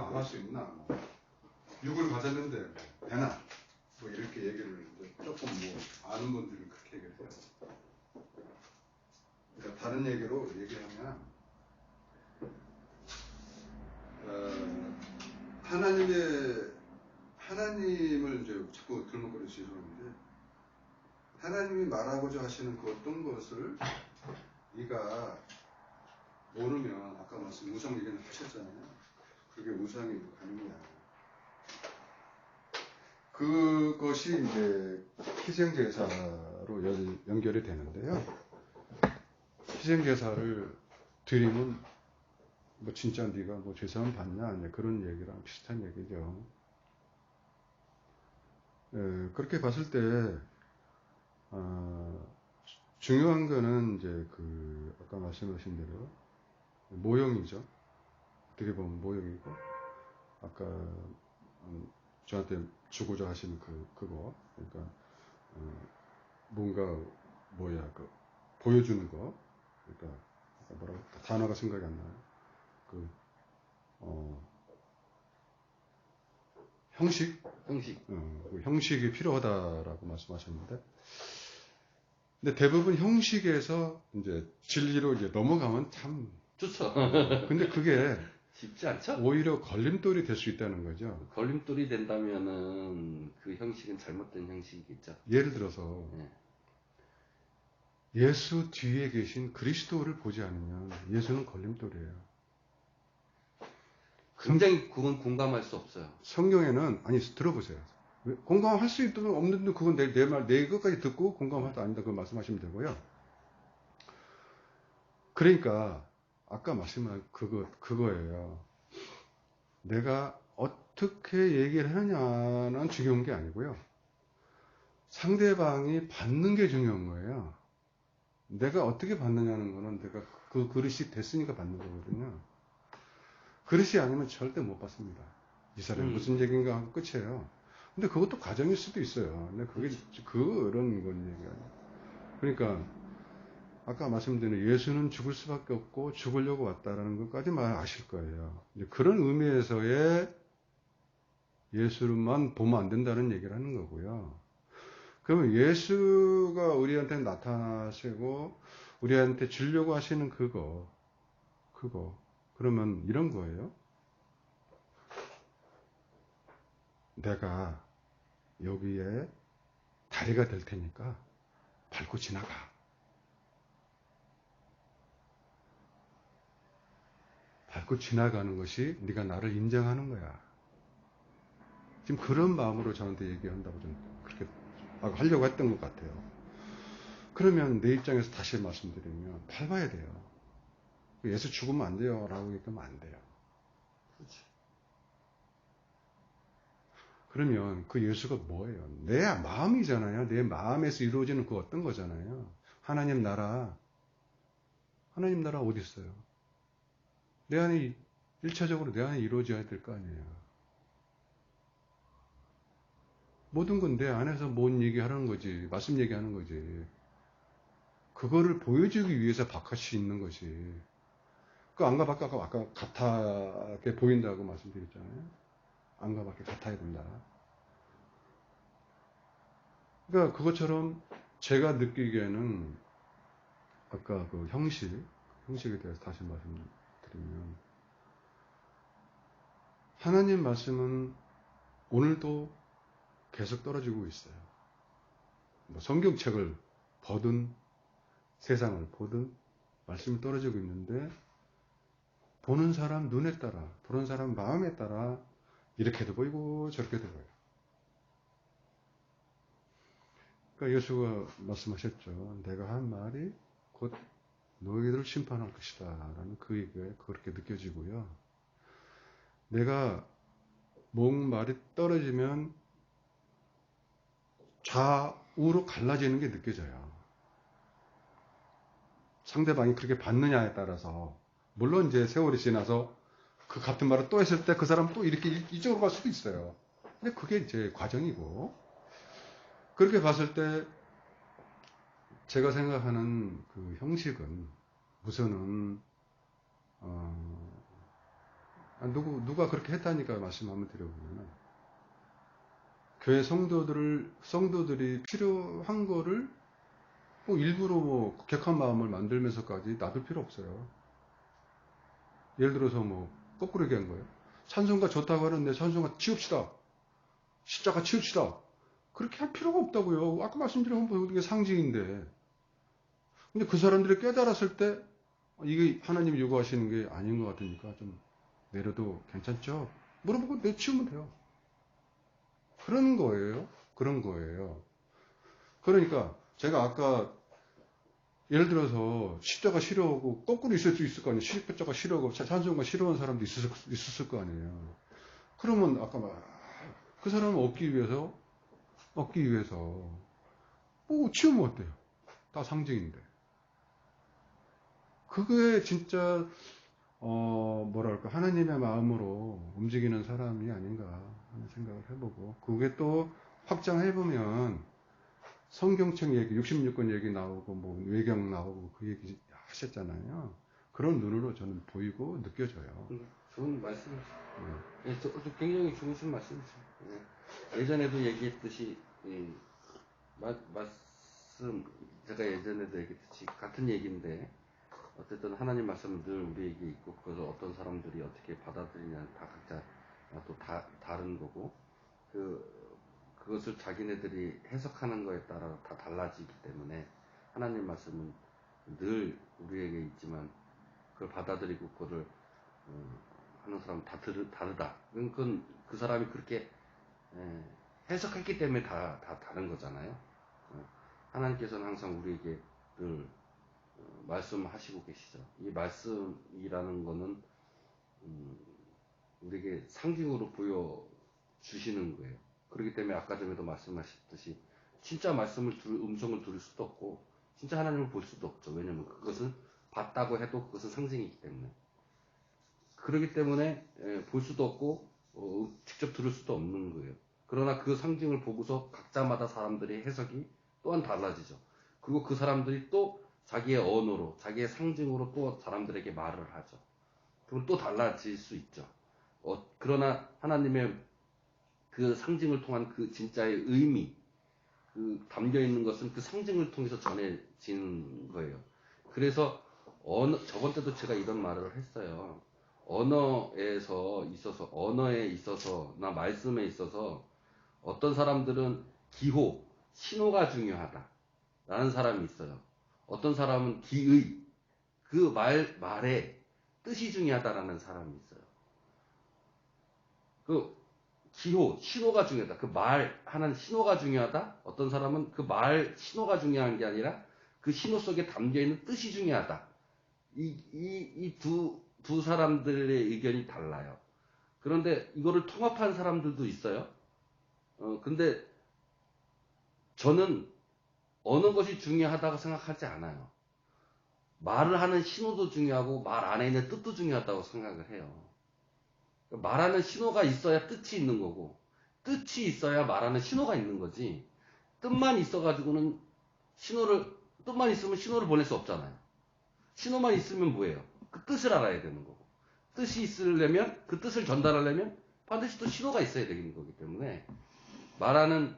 S2: 안 할 수 있나? 뭐 육을 가졌는데 뭐 되나? 뭐 이렇게 얘기를 이제 조금 뭐 아는 분들은 그렇게 얘기를 해요. 그러니까 다른 얘기로 얘기하면 하나님을 이제 자꾸 들먹거려서 죄송한데, 하나님이 말하고자 하시는 그 어떤 것을 네가 모르면, 아까 말씀 우상 얘기는 하셨잖아요. 그게 우상이고 가늠이야. 그것이 이제 희생제사로 연결이 되는데요. 희생제사를 드리면 뭐 진짜 네가 뭐 죄사함 받냐, 아니야, 그런 얘기랑 비슷한 얘기죠. 그렇게 봤을 때 중요한 거는 이제 그 아까 말씀하신 대로 모형이죠. 어떻게 보면 모형이고, 아까 저한테 주고자 하시는 그거, 그러니까 뭔가 보여주는 거, 그러니까 뭐라고 단어가 생각이 안 나요. 형식, 그 형식이 필요하다라고 말씀하셨는데, 근데 대부분 형식에서 이제 진리로 이제 넘어가면 참
S1: 좋죠.
S2: 근데 그게
S1: 쉽지 않죠?
S2: 오히려 걸림돌이 될 수 있다는 거죠.
S1: 걸림돌이 된다면은 그 형식은 잘못된 형식이겠죠.
S2: 예를 들어서
S1: 네.
S2: 예수 뒤에 계신 그리스도를 보지 않으면 예수는 걸림돌이에요.
S1: 굉장히 그건 공감할 수 없어요.
S2: 성경에는, 아니 들어보세요. 공감할 수 있든 없는데 그건 내 것까지 듣고 공감하다 아니다, 그거 말씀하시면 되고요. 그러니까 아까 말씀한 그거예요. 내가 어떻게 얘기를 하느냐는 중요한 게 아니고요. 상대방이 받는 게 중요한 거예요. 내가 어떻게 받느냐는 거는 내가 그 그릇이 됐으니까 받는 거거든요. 그릇이 아니면 절대 못 받습니다. 이 사람이 무슨 얘기인가 하고 끝이에요. 근데 그것도 가정일 수도 있어요. 근데 그게 그런 건 얘기가 아니에요. 그러니까 아까 말씀드린 예수는 죽을 수밖에 없고 죽으려고 왔다라는 것까지만 아실 거예요. 이제 그런 의미에서의 예수만 보면 안 된다는 얘기를 하는 거고요. 그러면 예수가 우리한테 나타나시고 우리한테 주려고 하시는 그거 그러면 이런 거예요. 내가 여기에 다리가 될 테니까 밟고 지나가. 밟고 지나가는 것이 네가 나를 인정하는 거야. 지금 그런 마음으로 저한테 얘기한다고 좀 그렇게 하려고 했던 것 같아요. 그러면 내 입장에서 다시 말씀드리면 밟아야 돼요. 예수 죽으면 안 돼요 라고 얘기하면 안 돼요.
S1: 그렇죠.
S2: 그러면 그 예수가 뭐예요? 내 마음이잖아요. 내 마음에서 이루어지는 그 어떤 거잖아요. 하나님 나라 어디 있어요? 내 안에 1차적으로 내 안에 이루어져야 될 거 아니에요. 모든 건 내 안에서 뭔 얘기하는 거지. 말씀 얘기하는 거지. 그거를 보여주기 위해서 바깥이 있는 것이. 그 안과 밖 아까 같게 보인다고 말씀드렸잖아요. 안과 밖에 같아야 된다. 그러니까 그것처럼 제가 느끼기에는 아까 그 형식, 형식에 대해서 다시 말씀드리면, 하나님 말씀은 오늘도 계속 떨어지고 있어요. 뭐 성경책을 보든 세상을 보든 말씀이 떨어지고 있는데, 보는 사람 눈에 따라, 보는 사람 마음에 따라 이렇게도 보이고 저렇게도 보여요. 그러니까 예수가 말씀하셨죠. 내가 한 말이 곧 너희들을 심판할 것이다 라는 그 얘기가 그렇게 느껴지고요. 내가 말이 떨어지면 좌우로 갈라지는 게 느껴져요. 상대방이 그렇게 받느냐에 따라서, 물론 이제 세월이 지나서 그 같은 말을 또 했을 때 그 사람 또 이렇게 이쪽으로 갈 수도 있어요. 근데 그게 이제 과정이고, 그렇게 봤을 때 제가 생각하는 그 형식은 우선은 누가 그렇게 했다니까 말씀 한번 드려보면, 교회 성도들이 필요한 거를 뭐 일부러 뭐 격한 마음을 만들면서까지 놔둘 필요 없어요. 예를 들어서 뭐 거꾸로 얘기한 거예요. 찬송가 좋다고 하는데 찬송가 치웁시다. 십자가 치웁시다. 그렇게 할 필요가 없다고요. 아까 말씀드린 게 상징인데. 근데 그 사람들이 깨달았을 때 이게 하나님이 요구하시는 게 아닌 것 같으니까 좀 내려도 괜찮죠? 물어보고 내치우면 돼요. 그런 거예요. 그런 거예요. 그러니까 제가 아까 예를 들어서 십자가 싫어하고 거꾸로 있을 수 있을 거 아니에요. 십자가 싫어하고 찬송가 싫어하는 사람도 있었을 거 아니에요. 그러면 아까 그 사람을 얻기 위해서 뭐 치우면 어때요? 다 상징인데. 그게 진짜 뭐랄까 하나님의 마음으로 움직이는 사람이 아닌가 하는 생각을 해보고, 그게 또 확장해보면 성경책 얘기, 66권 얘기 나오고 뭐 외경 나오고 그 얘기 하셨잖아요. 그런 눈으로 저는 보이고 느껴져요.
S1: 좋은 말씀이죠. 네. 굉장히 좋으신 말씀이죠. 네. 예전에도 얘기했듯이 말씀, 제가 예전에도 얘기했듯이 같은 얘기인데, 어쨌든 하나님 말씀은 늘 우리에게 있고, 그것을 어떤 사람들이 어떻게 받아들이냐는 다 각자 또 다른 거고, 그것을 자기네들이 해석하는 거에 따라 다 달라지기 때문에, 하나님 말씀은 늘 우리에게 있지만 그걸 받아들이고 그거를 하는 사람은 다 다르다. 그건 그 사람이 그렇게 해석했기 때문에 다 다른 거잖아요. 하나님께서는 항상 우리에게 늘 말씀하시고 계시죠. 이 말씀이라는 거는 우리에게 상징으로 보여주시는 거예요. 그렇기 때문에 아까 전에도 말씀하셨듯이 진짜 음성을 들을 수도 없고 진짜 하나님을 볼 수도 없죠. 왜냐면 그것은 봤다고 해도 그것은 상징이기 때문에. 그렇기 때문에 볼 수도 없고 직접 들을 수도 없는 거예요. 그러나 그 상징을 보고서 각자마다 사람들의 해석이 또한 달라지죠. 그리고 그 사람들이 또 자기의 언어로, 자기의 상징으로 또 사람들에게 말을 하죠. 그럼 또 달라질 수 있죠. 그러나 하나님의 그 상징을 통한 그 진짜의 의미, 그 담겨있는 것은 그 상징을 통해서 전해지는 거예요. 그래서 저번 때도 제가 이런 말을 했어요. 언어에 있어서나 말씀에 있어서 어떤 사람들은 기호, 신호가 중요하다라는 사람이 있어요. 어떤 사람은 기의, 그 말의 뜻이 중요하다라는 사람이 있어요. 그 기호, 신호가 중요하다. 그 말하는 신호가 중요하다. 어떤 사람은 그 신호가 중요한 게 아니라 그 신호 속에 담겨있는 뜻이 중요하다. 이 두 사람들의 의견이 달라요. 그런데 이거를 통합한 사람들도 있어요. 근데 저는 어느 것이 중요하다고 생각하지 않아요. 말을 하는 신호도 중요하고 말 안에 있는 뜻도 중요하다고 생각을 해요. 말하는 신호가 있어야 뜻이 있는 거고, 뜻이 있어야 말하는 신호가 있는 거지, 뜻만 있어가지고는 뜻만 있으면 신호를 보낼 수 없잖아요. 신호만 있으면 뭐예요? 그 뜻을 알아야 되는 거고, 뜻이 있으려면, 그 뜻을 전달하려면 반드시 또 신호가 있어야 되는 거기 때문에, 말하는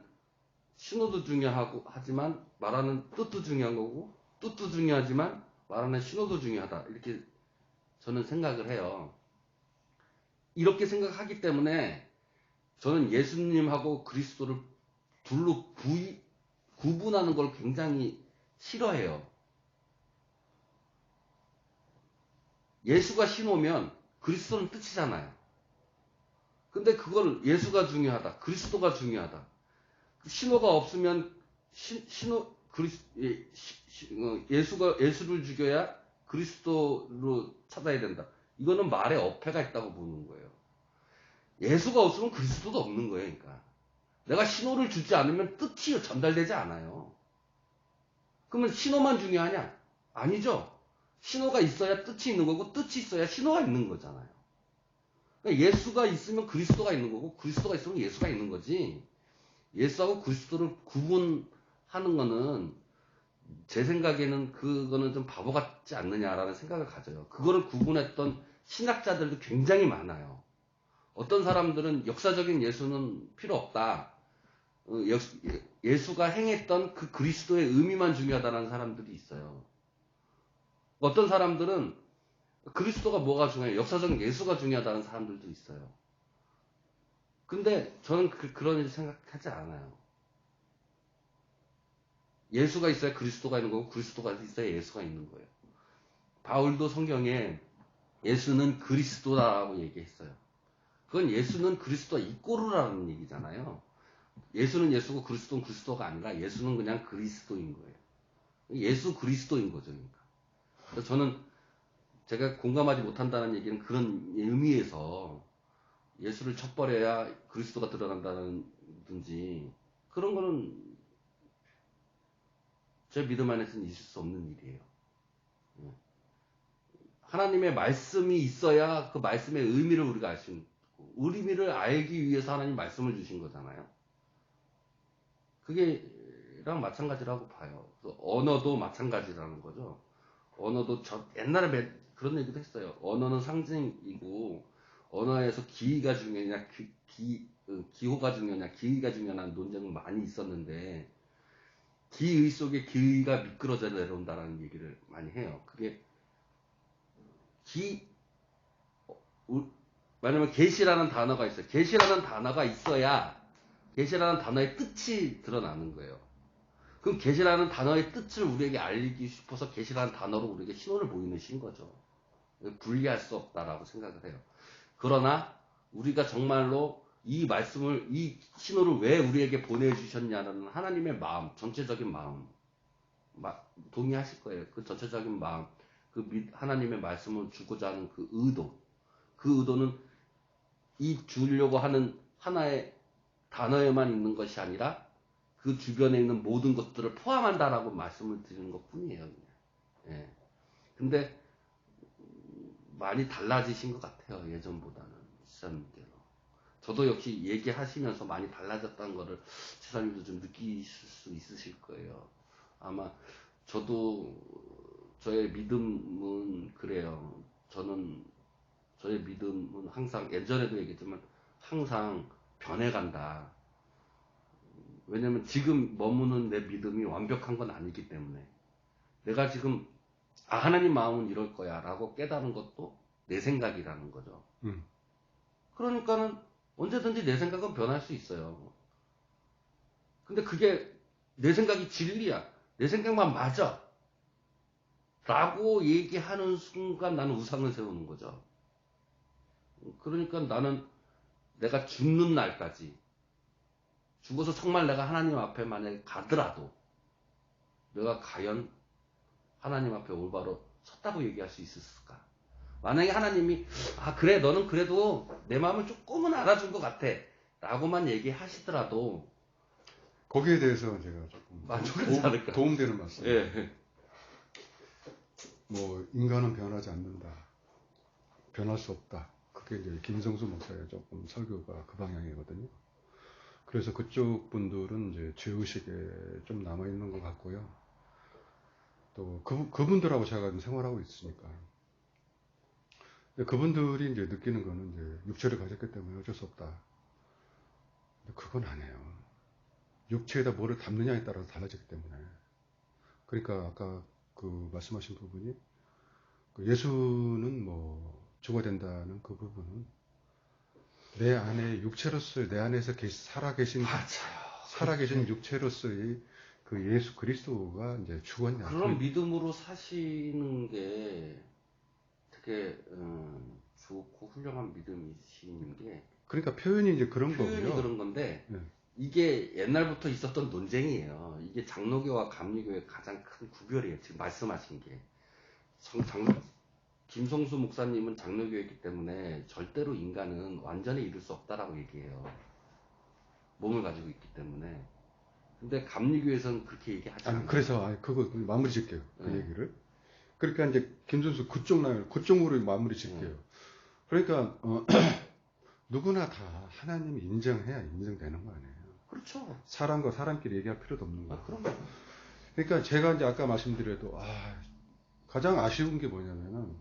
S1: 신호도 중요하고, 하지만 말하는 뜻도 중요한 거고, 뜻도 중요하지만 말하는 신호도 중요하다. 이렇게 저는 생각을 해요. 이렇게 생각하기 때문에 저는 예수님하고 그리스도를 둘로 구분하는 걸 굉장히 싫어해요. 예수가 신호면 그리스도는 뜻이잖아요. 근데 그걸 예수가 중요하다. 그리스도가 중요하다. 신호가 없으면 예수를 죽여야 그리스도로 찾아야 된다. 이거는 말에 어폐가 있다고 보는 거예요. 예수가 없으면 그리스도도 없는 거예요. 그러니까 내가 신호를 주지 않으면 뜻이 전달되지 않아요. 그러면 신호만 중요하냐? 아니죠. 신호가 있어야 뜻이 있는 거고 뜻이 있어야 신호가 있는 거잖아요. 그러니까 예수가 있으면 그리스도가 있는 거고 그리스도가 있으면 예수가 있는 거지. 예수하고 그리스도를 구분하는 거는 제 생각에는 그거는 좀 바보 같지 않느냐라는 생각을 가져요. 그거를 구분했던 신학자들도 굉장히 많아요. 어떤 사람들은 역사적인 예수는 필요 없다. 예수가 행했던 그 그리스도의 의미만 중요하다는 사람들이 있어요. 어떤 사람들은 그리스도가 뭐가 중요해요? 역사적인 예수가 중요하다는 사람들도 있어요. 근데 저는 그런 일 생각하지 않아요. 예수가 있어야 그리스도가 있는 거고 그리스도가 있어야 예수가 있는 거예요. 바울도 성경에 예수는 그리스도라고 얘기했어요. 그건 예수는 그리스도와 이꼬르라는 얘기잖아요. 예수는 예수고 그리스도는 그리스도가 아니라 예수는 그냥 그리스도인 거예요. 예수 그리스도인 거죠. 그러니까 저는 제가 공감하지 못한다는 얘기는 그런 의미에서 예수를 쳐버려야 그리스도가 드러난다든지 그런 거는 제 믿음 안에서는 있을 수 없는 일이에요. 하나님의 말씀이 있어야 그 말씀의 의미를 우리가 알 수 있는 거고 의미를 알기 위해서 하나님 말씀을 주신 거잖아요. 그게랑 마찬가지라고 봐요. 언어도 마찬가지라는 거죠. 언어도 옛날에 그런 얘기도 했어요. 언어는 상징이고 언어에서 기의가 중요하냐 기호가 중요하냐 기의가 중요하냐는 논쟁은 많이 있었는데 기의 속에 기의가 미끄러져 내려온다는 얘기를 많이 해요. 그게 왜냐면 계시라는 단어가 있어요. 계시라는 단어가 있어야 계시라는 단어의 뜻이 드러나는 거예요. 그럼 계시라는 단어의 뜻을 우리에게 알리기 싶어서 계시라는 단어로 우리에게 신호를 보이는 거죠. 분리할 수 없다라고 생각을 해요. 그러나 우리가 정말로 이 말씀을 이 신호를 왜 우리에게 보내주셨냐는 하나님의 마음, 전체적인 마음 동의하실 거예요. 그 전체적인 마음, 하나님의 말씀을 주고자 하는 그 의도는 이 주려고 하는 하나의 단어에만 있는 것이 아니라 그 주변에 있는 모든 것들을 포함한다라고 말씀을 드리는 것 뿐이에요. 예. 근데 많이 달라지신 것 같아요. 예전보다는 지사님께서. 저도 역시 얘기하시면서 많이 달라졌다는 거를 지사님도 좀 느끼실 수 있으실 거예요. 아마 저도 저의 믿음은 그래요. 저의 믿음은 항상 예전에도 얘기했지만 항상 변해간다. 왜냐면 지금 머무는 내 믿음이 완벽한 건 아니기 때문에 내가 지금 하나님 마음은 이럴 거야 라고 깨달은 것도 내 생각이라는 거죠. 그러니까는 언제든지 내 생각은 변할 수 있어요. 근데 그게 내 생각이 진리야. 내 생각만 맞아. 라고 얘기하는 순간 나는 우상을 세우는 거죠. 그러니까 나는 내가 죽는 날까지 죽어서 정말 내가 하나님 앞에 만약에 가더라도 내가 과연 하나님 앞에 올바로 섰다고 얘기할 수 있었을까? 만약에 하나님이 그래 너는 그래도 내 마음을 조금은 알아준 것 같아 라고만 얘기하시더라도
S2: 거기에 대해서 제가 조금
S1: 만족하지 않을까?
S2: 도움되는 말씀.
S1: 예.
S2: 뭐 인간은 변하지 않는다. 변할 수 없다. 그게 이제 김성수 목사의 조금 설교가 그 방향이거든요. 그래서 그쪽 분들은 이제 죄의식에 좀 남아있는 것 같고요. 또 그분들하고 제가 생활하고 있으니까. 그분들이 이제 느끼는 거는 이제 육체를 가졌기 때문에 어쩔 수 없다. 근데 그건 아니에요. 육체에다 뭐를 담느냐에 따라서 달라지기 때문에. 그러니까 아까 그 말씀하신 부분이 그 예수는 뭐 죽어된다는 그 부분은 내 안에 육체로서 내 안에서 살아계신 육체로서의 그 예수 그리스도가 이제 죽었냐.
S1: 그런 믿음으로 사시는 게 되게 좋고 훌륭한 믿음이신 게
S2: 그러니까 표현이 이제 그런
S1: 표현이
S2: 거고요.
S1: 그런 건데
S2: 네.
S1: 이게 옛날부터 있었던 논쟁이에요. 이게 장로교와 감리교의 가장 큰 구별이에요. 지금 말씀하신 게. 김성수 목사님은 장로교였기 때문에 절대로 인간은 완전히 이룰 수 없다라고 얘기해요. 몸을 가지고 있기 때문에. 근데 감리교에서는 그렇게 얘기하지 않아요.
S2: 그래서 그거 마무리 짓게요. 그
S1: 네.
S2: 얘기를. 그러니까 이제 김선수 그쪽으로 마무리 짓게요. 그러니까 누구나 다 하나님이 인정해야 인정되는 거 아니에요.
S1: 그렇죠.
S2: 사람과 사람끼리 얘기할 필요도 없는 거예요.
S1: 그럼요.
S2: 그러니까 제가 이제 아까 말씀드려도 가장 아쉬운 게 뭐냐면은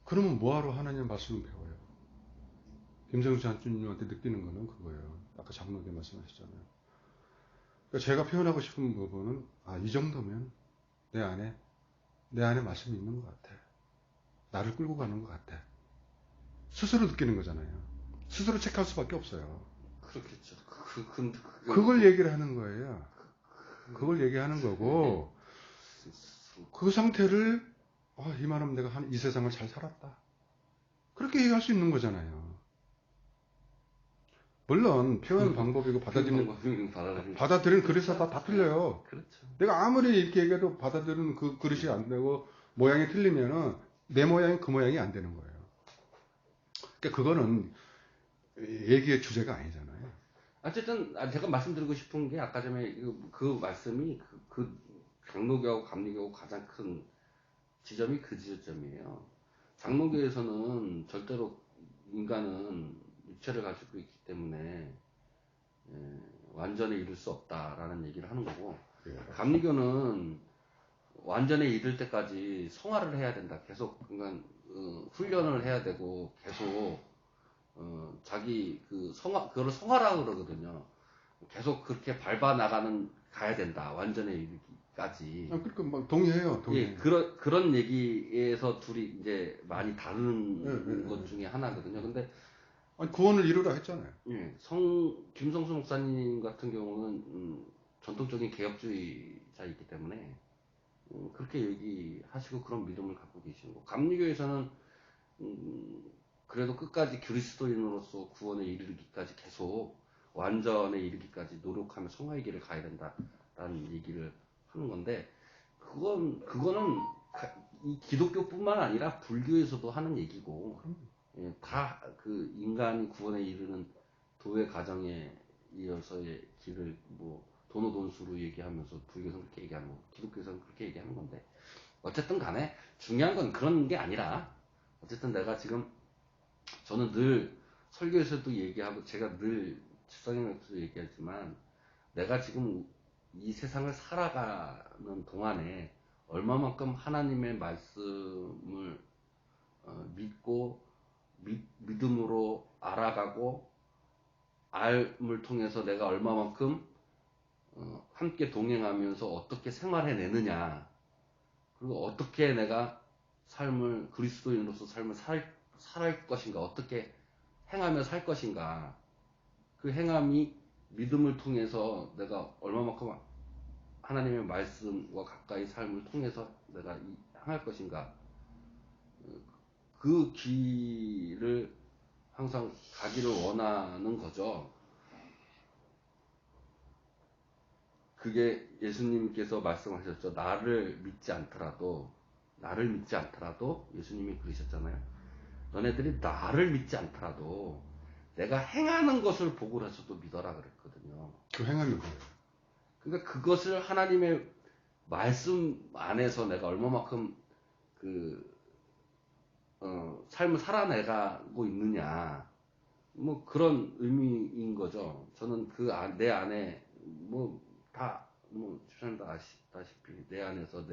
S2: 그러면 뭐하러 하나님 말씀을 배워요? 김성수 한주님한테 느끼는 거는 그거예요. 아까 장로께 말씀하셨잖아요. 그러니까 제가 표현하고 싶은 부분은 이 정도면 내 안에 말씀이 있는 것 같아. 나를 끌고 가는 것 같아. 스스로 느끼는 거잖아요. 스스로 체크할 수밖에 없어요.
S1: 그렇겠죠.
S2: 그걸 얘기를 하는 거예요. 그걸 얘기하는 거고 그 상태를 이만하면 내가 이 세상을 잘 살았다. 그렇게 얘기할 수 있는 거잖아요. 물론 표현 방법이고 받아들이는 그릇이 다 틀려요.
S1: 그렇죠.
S2: 내가 아무리 이렇게 얘기해도 받아들이는 그 그릇이 안 되고 모양이 틀리면은 내 모양이 그 모양이 안 되는 거예요. 그러니까 그거는 얘기의 주제가 아니잖아요.
S1: 어쨌든 제가 말씀드리고 싶은 게 아까 전에 그 말씀이 그 장로교하고 감리교하고 가장 큰 지점이 그 지점이에요. 장로교에서는 절대로 인간은 육체를 가지고 있기 때문에 완전히 이룰 수 없다라는 얘기를 하는 거고, 감리교는 완전히 이룰 때까지 성화를 해야 된다. 계속 그러니까 훈련을 해야 되고 계속 자기 그거를 성화라고 그러거든요. 계속 그렇게 밟아 나가는 가야 된다. 완전히 이르기까지.
S2: 그러니까 막 동의해요.
S1: 예, 그런 얘기에서 둘이 이제 많이 다루는 것 중에 하나거든요. 근데
S2: 구원을 이루라 했잖아요.
S1: 예, 김성수 목사님 같은 경우는 전통적인 개혁주의자이기 때문에 그렇게 얘기하시고 그런 믿음을 갖고 계시는 거. 감리교에서는 그래도 끝까지 그리스도인으로서 구원에 이르기까지 계속 완전에 이르기까지 노력하며 성화의 길을 가야 된다라는 얘기를 하는 건데 그거는 이 기독교뿐만 아니라 불교에서도 하는 얘기고 다 그 인간이 구원에 이르는 도의 과정에 이어서의 길을 뭐 도노돈수로 얘기하면서 불교에서는 그렇게 얘기하는 거고 기독교에서는 그렇게 얘기하는 건데 어쨌든 간에 중요한 건 그런 게 아니라 어쨌든 내가 지금 저는 늘 설교에서도 얘기하고 제가 늘 집사님에서도 얘기하지만 내가 지금 이 세상을 살아가는 동안에 얼마만큼 하나님의 말씀을 믿고 믿음으로 알아가고 알을 통해서 내가 얼마만큼 함께 동행하면서 어떻게 생활해내느냐 그리고 어떻게 내가 삶을 그리스도인으로서 삶을 살 것인가 어떻게 행하며 살 것인가 그 행함이 믿음을 통해서 내가 얼마만큼 하나님의 말씀과 가까이 삶을 통해서 내가 향할 것인가 그 길을 항상 가기를 원하는 거죠. 그게 예수님께서 말씀하셨죠. 나를 믿지 않더라도 예수님이 그러셨잖아요. 너네들이 나를 믿지 않더라도 내가 행하는 것을 보고라서도 믿어라 그랬거든요.
S2: 그 행함이 뭐예요?
S1: 그러니까 그것을 하나님의 말씀 안에서 내가 얼마만큼 삶을 살아내가고 있느냐 뭐 그런 의미인 거죠. 저는 내 안에 주장도 아시다시피 내 안에서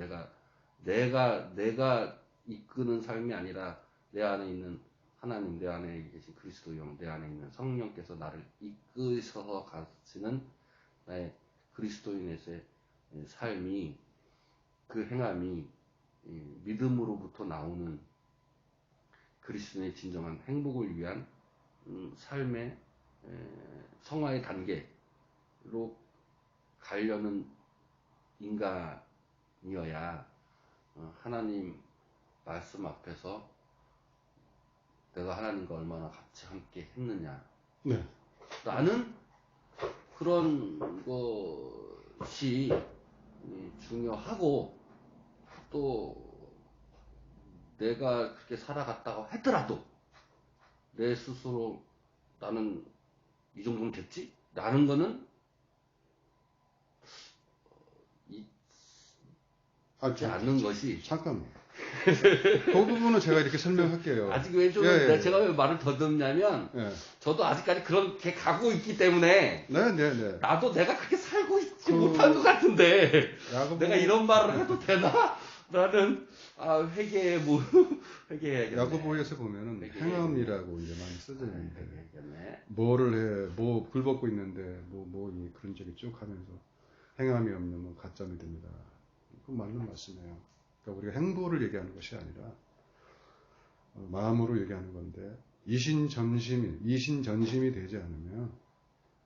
S1: 내가 이끄는 삶이 아니라 내 안에 있는 하나님, 내 안에 계신 그리스도 영, 내 안에 있는 성령께서 나를 이끄셔서 가시는 나의 그리스도인의 삶이 그 행함이 믿음으로부터 나오는 그리스도인의 진정한 행복을 위한 삶의 성화의 단계로 가려는 인간이어야 하나님 말씀 앞에서 내가 하나님과 얼마나 같이 함께 했느냐.
S2: 네.
S1: 나는 그런 것이 중요하고, 또 내가 그렇게 살아갔다고 하더라도 내 스스로 나는 이 정도면 됐지? 라는 거는 있지 않는 것이.
S2: 잠깐만. 그 부분은 제가 이렇게 설명할게요.
S1: 아직 왜 좀, 제가 왜 말을 더듬냐면, 저도 아직까지 그렇게 가고 있기 때문에, 나도 내가 그렇게 살고 있지 못한 것 같은데, 내가 이런 말을 해도 되나? 라는, 회개해야겠네.
S2: 야고보에서 보면은 행함이라고 이제 많이 써져 있는데, 뭐를 해, 불 벗고 있는데, 그런 적이 쭉 하면서, 행함이 없는 가짜 믿음이다. 그 맞는 말씀이에요. 그러니까 우리가 행보를 얘기하는 것이 아니라 마음으로 얘기하는 건데, 이신전심이 되지 않으면,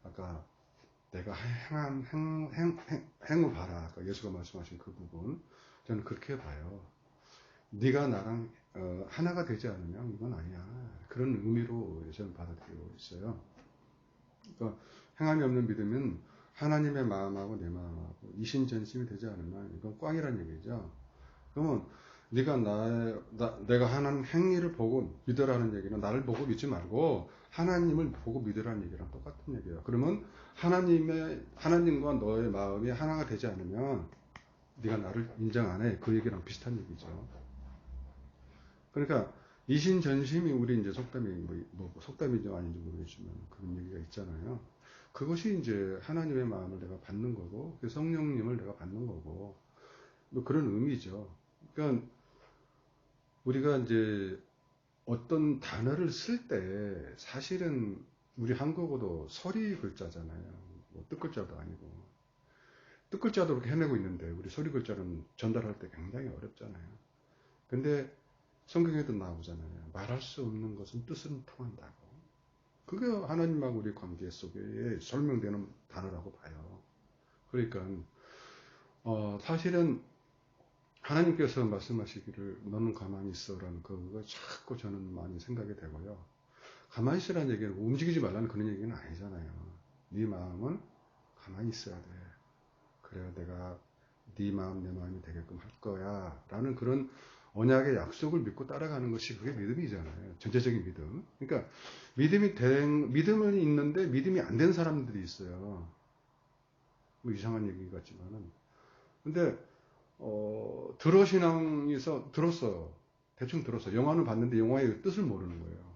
S2: 아까 내가 행한 행을 봐라. 아까 예수가 말씀하신 그 부분, 저는 그렇게 봐요. 네가 나랑 하나가 되지 않으면 이건 아니야. 그런 의미로 저는 받아들이고 있어요. 그러니까 행함이 없는 믿음은 하나님의 마음하고 내 마음하고 이신전심이 되지 않으면 이건 꽝이란 얘기죠. 그러면 네가 내가 하는 행위를 보고 믿으라는 얘기는 나를 보고 믿지 말고 하나님을 보고 믿으라는 얘기랑 똑같은 얘기예요. 그러면 하나님과 너의 마음이 하나가 되지 않으면 네가 나를 인정 안 해. 그 얘기랑 비슷한 얘기죠. 그러니까 이신전심이 우리 이제 속담이 속담인지 아닌지 모르겠지만 그런 얘기가 있잖아요. 그것이 이제 하나님의 마음을 내가 받는 거고 성령님을 내가 받는 거고 그런 의미죠. 그러니까 우리가 이제 어떤 단어를 쓸 때 사실은 우리 한국어도 서리 글자잖아요. 뜻글자도 아니고 뜻글자도 그렇게 해내고 있는데 우리 서리 글자는 전달할 때 굉장히 어렵잖아요. 근데 성경에도 나오잖아요. 말할 수 없는 것은 뜻은 통한다고. 그게 하나님하고 우리 관계 속에 설명되는 단어라고 봐요. 그러니까 사실은 하나님께서 말씀하시기를 너는 가만히 있어라는 그거 자꾸 저는 많이 생각이 되고요. 가만히 있으라는 얘기는 움직이지 말라는 그런 얘기는 아니잖아요. 네 마음은 가만히 있어야 돼. 그래야 내가 네 마음 내 마음이 되게끔 할 거야 라는 그런 언약의 약속을 믿고 따라가는 것이 그게 믿음이잖아요. 전체적인 믿음. 그러니까 믿음은 있는데 믿음이 안 된 사람들이 있어요. 뭐 이상한 얘기 같지만은. 근데 신앙에서 들었어요. 대충 들었어요. 영화는 봤는데 영화의 뜻을 모르는 거예요.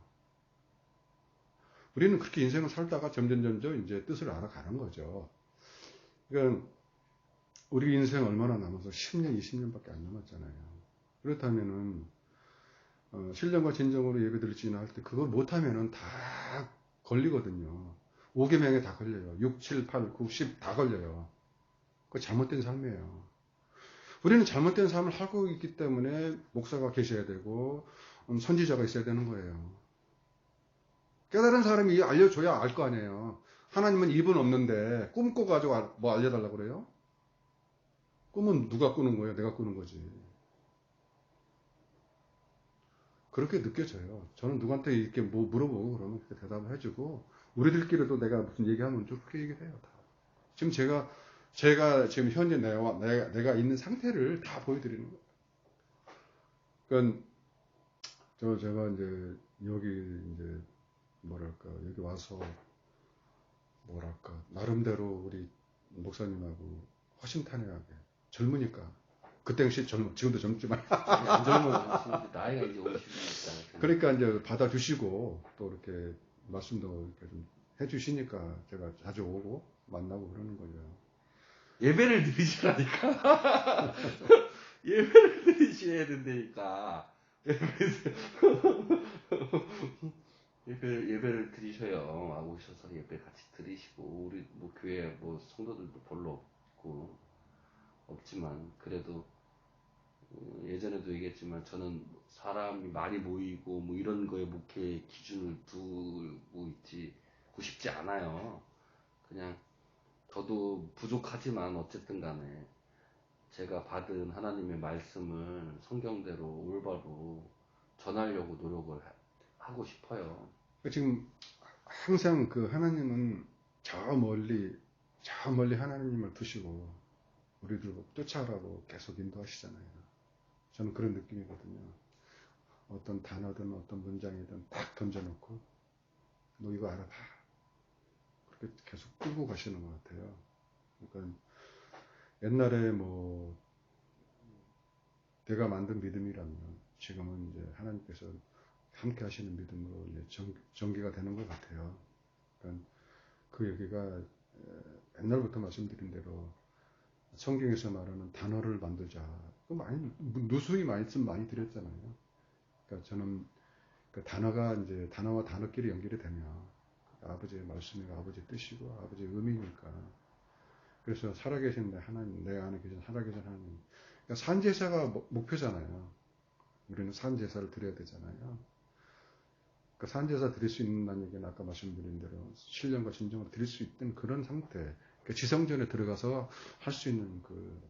S2: 우리는 그렇게 인생을 살다가 점점 이제 뜻을 알아가는 거죠. 그러니까 우리 인생 얼마나 남아서 10년, 20년밖에 안 남았잖아요. 그렇다면은 신령과 진정으로 예배드리지나 할 때 그걸 못하면은 다 걸리거든요. 5계명에 다 걸려요. 6, 7, 8, 9, 10 다 걸려요. 그거 잘못된 삶이에요. 우리는 잘못된 삶을 하고 있기 때문에 목사가 계셔야 되고 선지자가 있어야 되는 거예요. 깨달은 사람이 알려줘야 알 거 아니에요. 하나님은 입은 없는데 꿈 꿔가지고 뭐 알려달라고 그래요? 꿈은 누가 꾸는 거예요? 내가 꾸는 거지. 그렇게 느껴져요. 저는 누구한테 이렇게 뭐 물어보고 그러면 그렇게 대답을 해주고 우리들끼리도 내가 무슨 얘기하면 좀 그렇게 얘기를 해요. 다. 지금 제가 지금 현재 내가 있는 상태를 다 보여드리는 거예요. 그러니까 제가 이제 여기 이제 여기 와서 나름대로 우리 목사님하고 허심탄회하게 젊으니까 그때 역시 지금도 젊지만
S1: 안 젊어. 나이가 이제 50이니까.
S2: 그러니까 이제 받아주시고 또 이렇게 말씀도 이렇게 좀 해주시니까 제가 자주 오고 만나고 그러는 거죠.
S1: 예배를 드리시라니까. 예배를 드리셔야 된다니까. 예배를 드리셔요. 오셔서 예배 같이 드리시고, 우리 뭐 교회 뭐 성도들도 별로 없지만 그래도 예전에도 얘기했지만 저는 사람이 많이 모이고 뭐 이런 거에 목회 기준을 두고 있고 싶지 않아요. 그냥 저도 부족하지만 어쨌든 간에 제가 받은 하나님의 말씀을 성경대로 올바로 전하려고 노력을 하고 싶어요.
S2: 지금 항상 그 하나님은 저 멀리 하나님을 두시고 우리들 쫓아가라고 계속 인도하시잖아요. 저는 그런 느낌이거든요. 어떤 단어든 어떤 문장이든 딱 던져놓고 너 이거 알아봐. 그렇게 계속 끌고 가시는 것 같아요. 그러니까 옛날에 뭐 내가 만든 믿음이라면 지금은 이제 하나님께서 함께 하시는 믿음으로 이제 전개가 되는 것 같아요. 그러니까 그 얘기가 옛날부터 말씀드린 대로 성경에서 말하는 단어를 만들자. 그 많이 누수히 말씀 많이 드렸잖아요. 그러니까 저는 그 단어가 이제 단어와 단어끼리 연결이 되면 아버지의 말씀이고 아버지의 뜻이고 아버지의 의미니까. 그래서 살아계신 하나님, 내 안에 계신 살아계신 하나님. 그러니까 산제사가 목표잖아요. 우리는 산제사를 드려야 되잖아요. 그 산제사 드릴 수 있는다는 얘기는 아까 말씀드린 대로 신령과 진정으로 드릴 수 있는 그런 상태. 그러니까 지성전에 들어가서 할 수 있는 그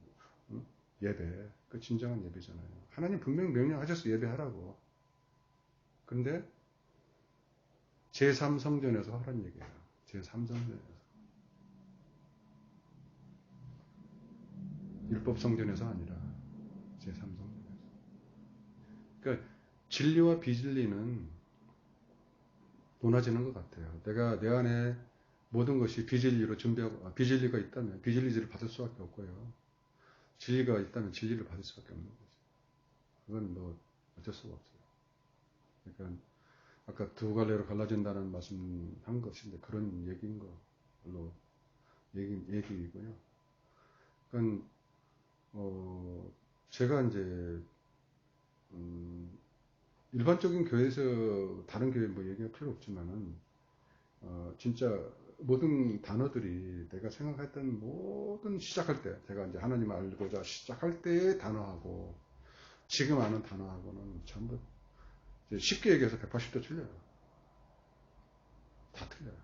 S2: 예배, 그 진정한 예배잖아요. 하나님 분명히 명령하셨어 예배하라고. 근데 제3성전에서 하란 얘기예요. 제3성전에서. 율법성전에서 아니라 제3성전에서. 그러니까 진리와 비진리는 무너지는 것 같아요. 내가 내 안에 모든 것이 비진리로 준비하고, 비진리가 있다면 비진리를 받을 수밖에 없고요. 진리가 있다면 진리를 받을 수밖에 없는 거죠. 그건 뭐 어쩔 수가 없어요. 그러니까 아까 두 갈래로 갈라진다는 말씀한 것인데 그런 얘기인 걸로 얘기이고요. 그러니까 제가 이제 일반적인 교회에서 다른 교회 뭐 얘기할 필요 없지만은 진짜 모든 단어들이 내가 생각했던 모든 시작할 때 제가 이제 하나님을 알고자 시작할 때의 단어하고 지금 아는 단어하고는 전부 쉽게 얘기해서 180도 틀려요. 다 틀려요.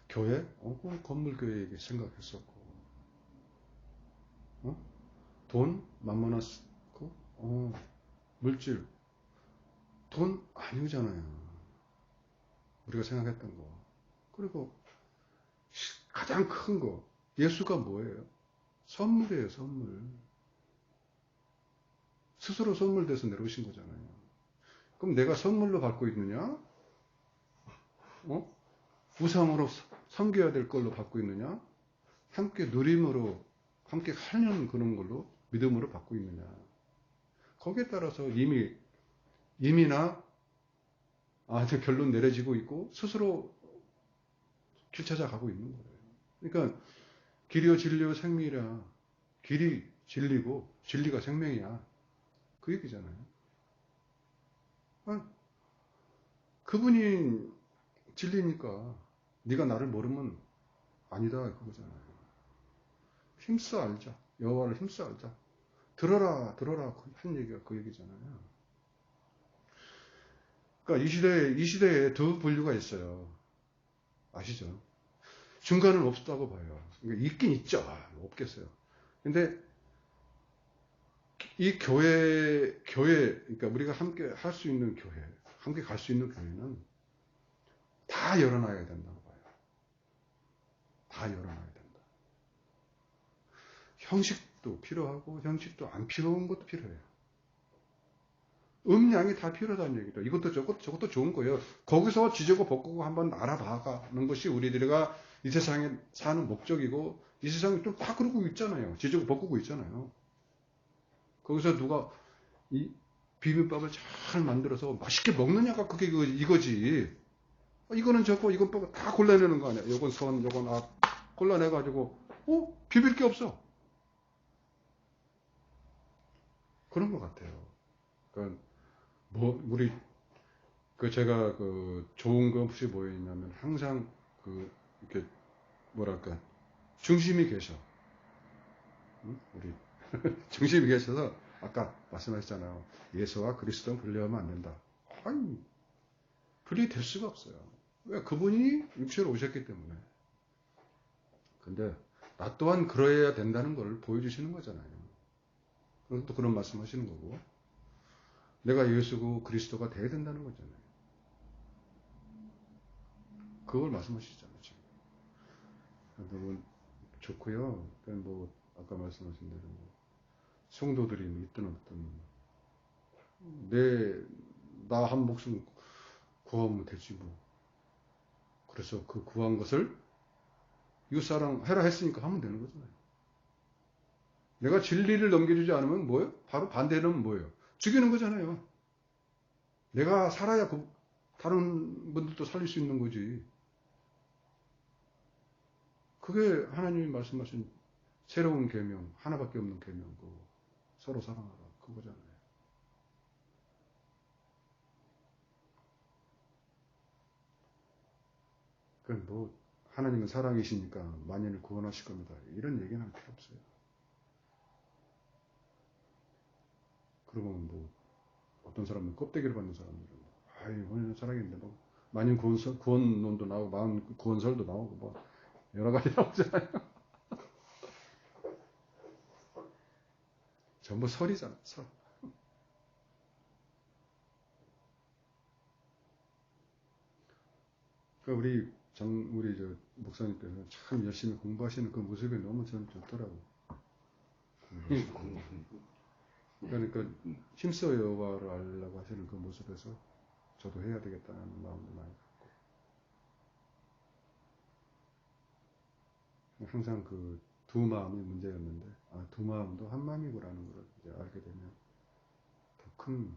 S2: 교회? 그 건물 교회 얘기 생각했었고 돈? 만만하고 물질 돈 아니잖아요. 우리가 생각했던 거. 그리고 가장 큰 거, 예수가 뭐예요? 선물이에요, 선물. 스스로 선물 돼서 내려오신 거잖아요. 그럼 내가 선물로 받고 있느냐? 우상으로 섬겨야 될 걸로 받고 있느냐? 함께 누림으로, 함께 하는 그런 걸로, 믿음으로 받고 있느냐? 거기에 따라서 이미나, 결론 내려지고 있고, 스스로 길 찾아가고 있는 거예요. 그러니까, 길이요, 진리요, 생명이라. 길이 진리고, 진리가 생명이야. 그 얘기잖아요. 그분이 진리니까, 네가 나를 모르면 아니다, 그거잖아요. 힘써 알자. 여호와를 힘써 알자. 들어라, 들어라. 한 얘기가 그 얘기잖아요. 그러니까 이 시대에 두 분류가 있어요. 아시죠? 중간은 없다고 봐요. 그러니까 있긴 있죠. 없겠어요. 근데 이 그러니까 우리가 함께 할 수 있는 교회, 함께 갈 수 있는 교회는 다 열어놔야 된다고 봐요. 다 열어놔야 된다. 형식도 필요하고, 형식도 안 필요한 것도 필요해요. 음량이 다 필요하다는 얘기죠. 이것도 저것도 좋은 거예요. 거기서 지저고 볶고 한번 알아봐가는 것이 우리들가 이 세상에 사는 목적이고, 이 세상이 좀 다 그러고 있잖아요. 지저고 볶고 있잖아요. 거기서 누가 이 비빔밥을 잘 만들어서 맛있게 먹느냐가 그게 이거지. 이거는 저거, 이건 다 골라내는 거 아니야. 요건 선, 요건 앞. 골라내가지고, 비빌 게 없어. 그런 것 같아요. 그러니까, 제가 좋은 것이 뭐였냐면, 항상 이렇게, 중심이 계셔. 우리, 중심이 계셔서, 아까 말씀하셨잖아요. 예수와 그리스도는 분리하면 안 된다. 아니, 분리될 수가 없어요. 왜? 그분이 육체로 오셨기 때문에. 근데 나 또한 그러해야 된다는 걸 보여주시는 거잖아요. 또 그런 말씀 하시는 거고. 내가 예수고 그리스도가 돼야 된다는 거잖아요. 그걸 말씀하시잖아요, 지금. 너무 좋고요. 뭐, 아까 말씀하신 대로, 성도들이 있든 없든, 나 한 목숨 구하면 되지, 뭐. 그래서 그 구한 것을 이웃사랑 해라 했으니까 하면 되는 거잖아요. 내가 진리를 넘겨주지 않으면 뭐예요? 바로 반대는 뭐예요? 죽이는 거잖아요. 내가 살아야 다른 분들도 살릴 수 있는 거지. 그게 하나님이 말씀하신 새로운 계명, 하나밖에 없는 계명, 서로 사랑하라. 그거잖아요. 그건 뭐, 하나님은 사랑이시니까 만인을 구원하실 겁니다. 이런 얘기는 할 필요 없어요. 그러면 뭐, 어떤 사람은 껍데기를 받는 사람들은, 이번에는 사랑인데, 뭐, 만인 구원론도 나오고, 마음 구원설도 나오고, 뭐, 여러 가지 나오잖아요. 전부 설이잖아, 설. 그러니까 우리 목사님께서 참 열심히 공부하시는 그 모습이 너무 저는 좋더라고. 그러니까 힘써 여호와를 알려고 하시는 그 모습에서 저도 해야 되겠다는 마음도 많이 갖고. 항상 그 두 마음이 문제였는데, 두 마음도 한 마음이구라는 걸 이제 알게 되면 더 큰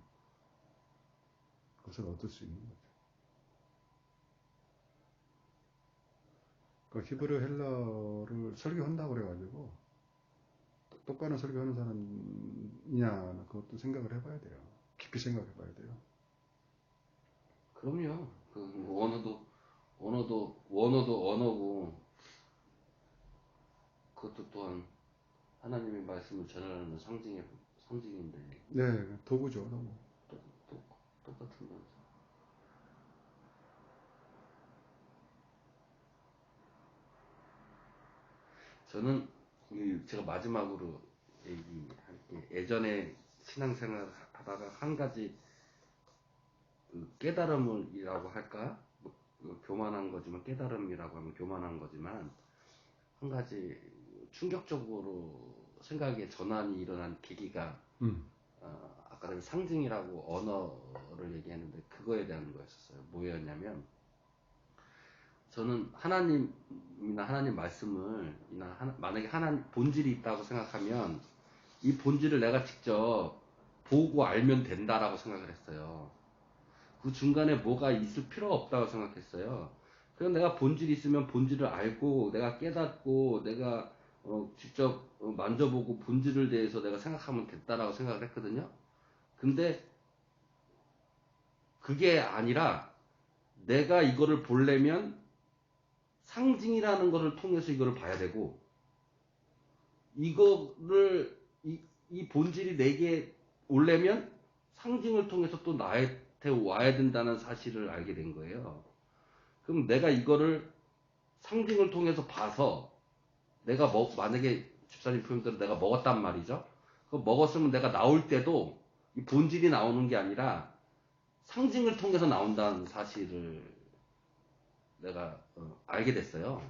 S2: 것을 얻을 수 있는 거죠. 그 히브리 헬라어를 설교한다고 그래가지고 똑바로 설교하는 사람이냐 그것도 생각을 해봐야 돼요. 깊이 생각해 봐야 돼요.
S1: 그럼요. 원어도 언어고, 그것도 또한 하나님의 말씀을 전하는 상징인데.
S2: 네, 도구죠.
S1: 똑같은 거죠. 저는 제가 마지막으로 얘기할게. 예전에 신앙생활 하다가 한 가지 깨달음이라고 할까? 교만한 거지만, 깨달음이라고 하면 교만한 거지만, 한 가지 충격적으로 생각의 전환이 일어난 계기가 아까 전에 상징이라고 언어를 얘기했는데 그거에 대한 거였었어요. 뭐였냐면, 저는 하나님이나 하나님 말씀을 만약에 하나님 본질이 있다고 생각하면 이 본질을 내가 직접 보고 알면 된다라고 생각을 했어요. 그 중간에 뭐가 있을 필요가 없다고 생각했어요. 그럼 내가 본질이 있으면 본질을 알고 내가 깨닫고 내가 직접 만져보고 본질을 대해서 내가 생각하면 됐다라고 생각을 했거든요. 근데 그게 아니라 내가 이거를 보려면 상징이라는 거를 통해서 이거를 봐야 되고, 이거를 이 본질이 내게 오려면 상징을 통해서 또 나한테 와야 된다는 사실을 알게 된 거예요. 그럼 내가 이거를 상징을 통해서 봐서 내가 만약에 집사님 표현대로 내가 먹었단 말이죠. 그 먹었으면 내가 나올 때도 이 본질이 나오는 게 아니라 상징을 통해서 나온다는 사실을 내가 알게 됐어요.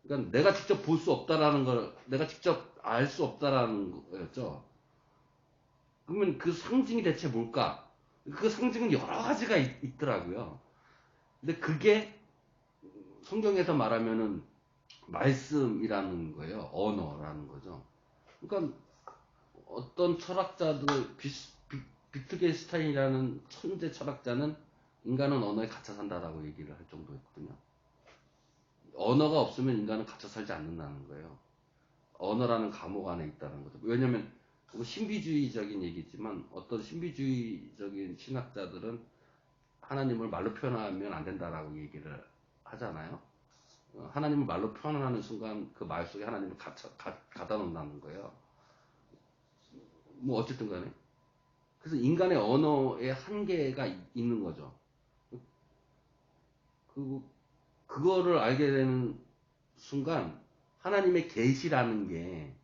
S1: 그러니까 내가 직접 볼 수 없다라는 걸, 내가 직접 알 수 없다라는 거였죠. 그러면 그 상징이 대체 뭘까? 그 상징은 여러 가지가 있더라고요. 근데 그게 성경에서 말하면은 말씀이라는 거예요. 언어라는 거죠. 그러니까 어떤 철학자들, 비트겐슈타인이라는 천재 철학자는 인간은 언어에 갇혀 산다라고 얘기를 할 정도였거든요. 언어가 없으면 인간은 갇혀 살지 않는다는 거예요. 언어라는 감옥 안에 있다는 거죠. 왜냐면 신비주의적인 얘기지만 어떤 신비주의적인 신학자들은 하나님을 말로 표현하면 안 된다라고 얘기를 하잖아요. 하나님을 말로 표현하는 순간 그 말 속에 하나님을 가다 놓는다는 거예요. 뭐 어쨌든 간에. 그래서 인간의 언어에 한계가 있는 거죠. 그리고 그거를 알게 되는 순간 하나님의 계시라는 게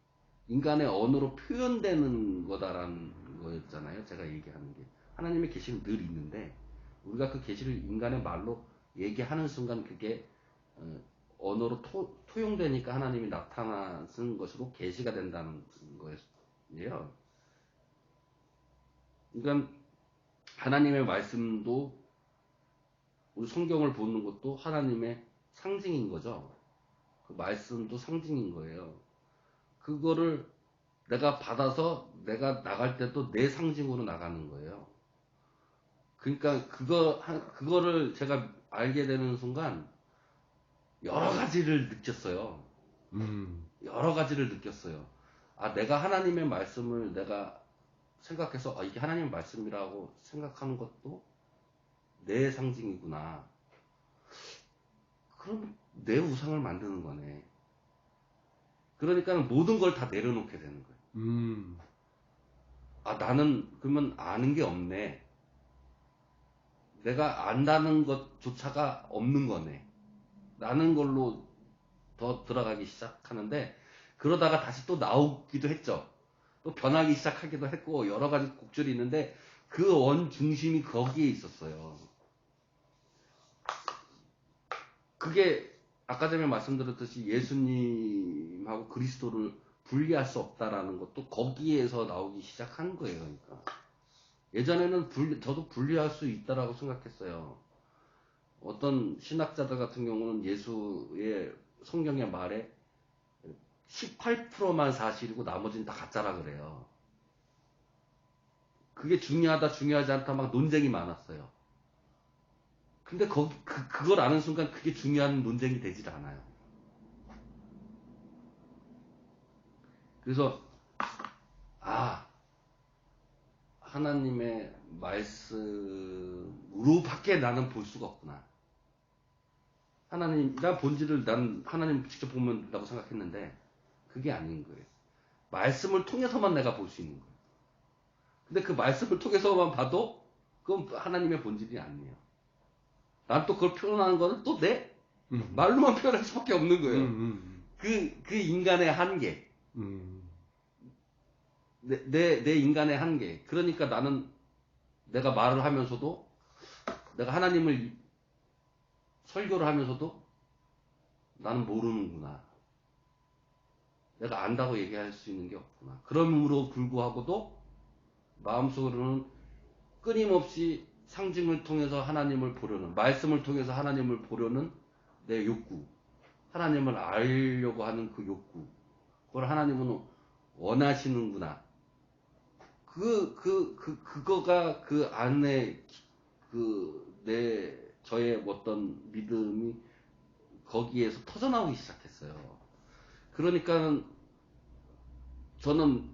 S1: 인간의 언어로 표현되는 거다라는 거였잖아요. 제가 얘기하는 게. 하나님의 계시는 늘 있는데 우리가 그 계시를 인간의 말로 얘기하는 순간 그게 언어로 토용되니까 하나님이 나타나는 것으로 계시가 된다는 거예요. 그러니까 하나님의 말씀도 우리 성경을 보는 것도 하나님의 상징인 거죠. 그 말씀도 상징인 거예요. 그거를 내가 받아서 내가 나갈 때도 내 상징으로 나가는 거예요. 그러니까 그거를 제가 알게 되는 순간 여러 가지를 느꼈어요. 여러 가지를 느꼈어요. 아, 내가 하나님의 말씀을 내가 생각해서 이게 하나님의 말씀이라고 생각하는 것도 내 상징이구나. 그럼 내 우상을 만드는 거네. 그러니까 모든 걸 다 내려놓게 되는 거예요. 아, 나는 그러면 아는 게 없네. 내가 안다는 것조차가 없는 거네. 라는 걸로 더 들어가기 시작하는데, 그러다가 다시 또 나오기도 했죠. 또 변하기 시작하기도 했고, 여러 가지 곡절이 있는데, 그 원 중심이 거기에 있었어요. 그게 아까 전에 말씀드렸듯이 예수님하고 그리스도를 분리할 수 없다라는 것도 거기에서 나오기 시작한 거예요. 그러니까 예전에는 저도 분리할 수 있다라고 생각했어요. 어떤 신학자들 같은 경우는 예수의 성경의 말에 18%만 사실이고 나머지는 다 가짜라 그래요. 그게 중요하다 중요하지 않다 막 논쟁이 많았어요. 근데 그걸 아는 순간 그게 중요한 논쟁이 되질 않아요. 그래서 하나님의 말씀으로밖에 나는 볼 수가 없구나. 난 본질을 난 하나님 직접 보면 된다고 생각했는데 그게 아닌 거예요. 말씀을 통해서만 내가 볼 수 있는 거예요. 근데 그 말씀을 통해서만 봐도 그건 하나님의 본질이 아니에요. 난 또 그걸 표현하는 거는 또 내 말로만 표현할 수밖에 없는 거예요. 그 인간의 한계. 내 인간의 한계. 그러니까 나는 내가 말을 하면서도 내가 하나님을 설교를 하면서도 나는 모르는구나. 내가 안다고 얘기할 수 있는 게 없구나. 그러므로 불구하고도 마음속으로는 끊임없이 상징을 통해서 하나님을 보려는, 말씀을 통해서 하나님을 보려는 내 욕구, 하나님을 알려고 하는 그 욕구, 그걸 하나님은 원하시는구나. 그거가 그 안에 저의 어떤 믿음이 거기에서 터져나오기 시작했어요. 그러니까 저는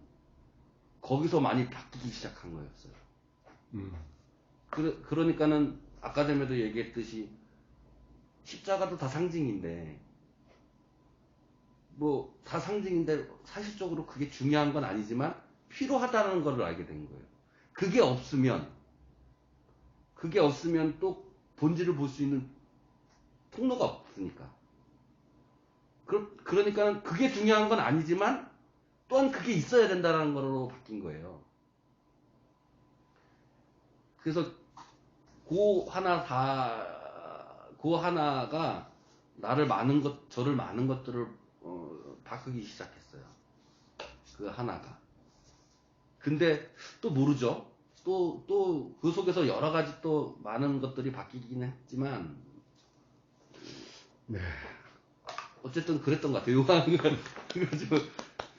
S1: 거기서 많이 바뀌기 시작한 거였어요. 그러니까는 아까 전에도 얘기했듯이 십자가도 다 상징인데 뭐 다 상징인데 사실적으로 그게 중요한 건 아니지만 필요하다는 걸 알게 된 거예요. 그게 없으면 또 본질을 볼 수 있는 통로가 없으니까. 그러니까 그게 중요한 건 아니지만 또한 그게 있어야 된다는 거로 바뀐 거예요. 그래서 그 하나가 저를 많은 것들을 바꾸기 시작했어요. 그 하나가. 근데 또 모르죠. 또 그 속에서 여러 가지 또 많은 것들이 바뀌긴 했지만,
S2: 네.
S1: 어쨌든 그랬던 것 같아요. 그래가지고,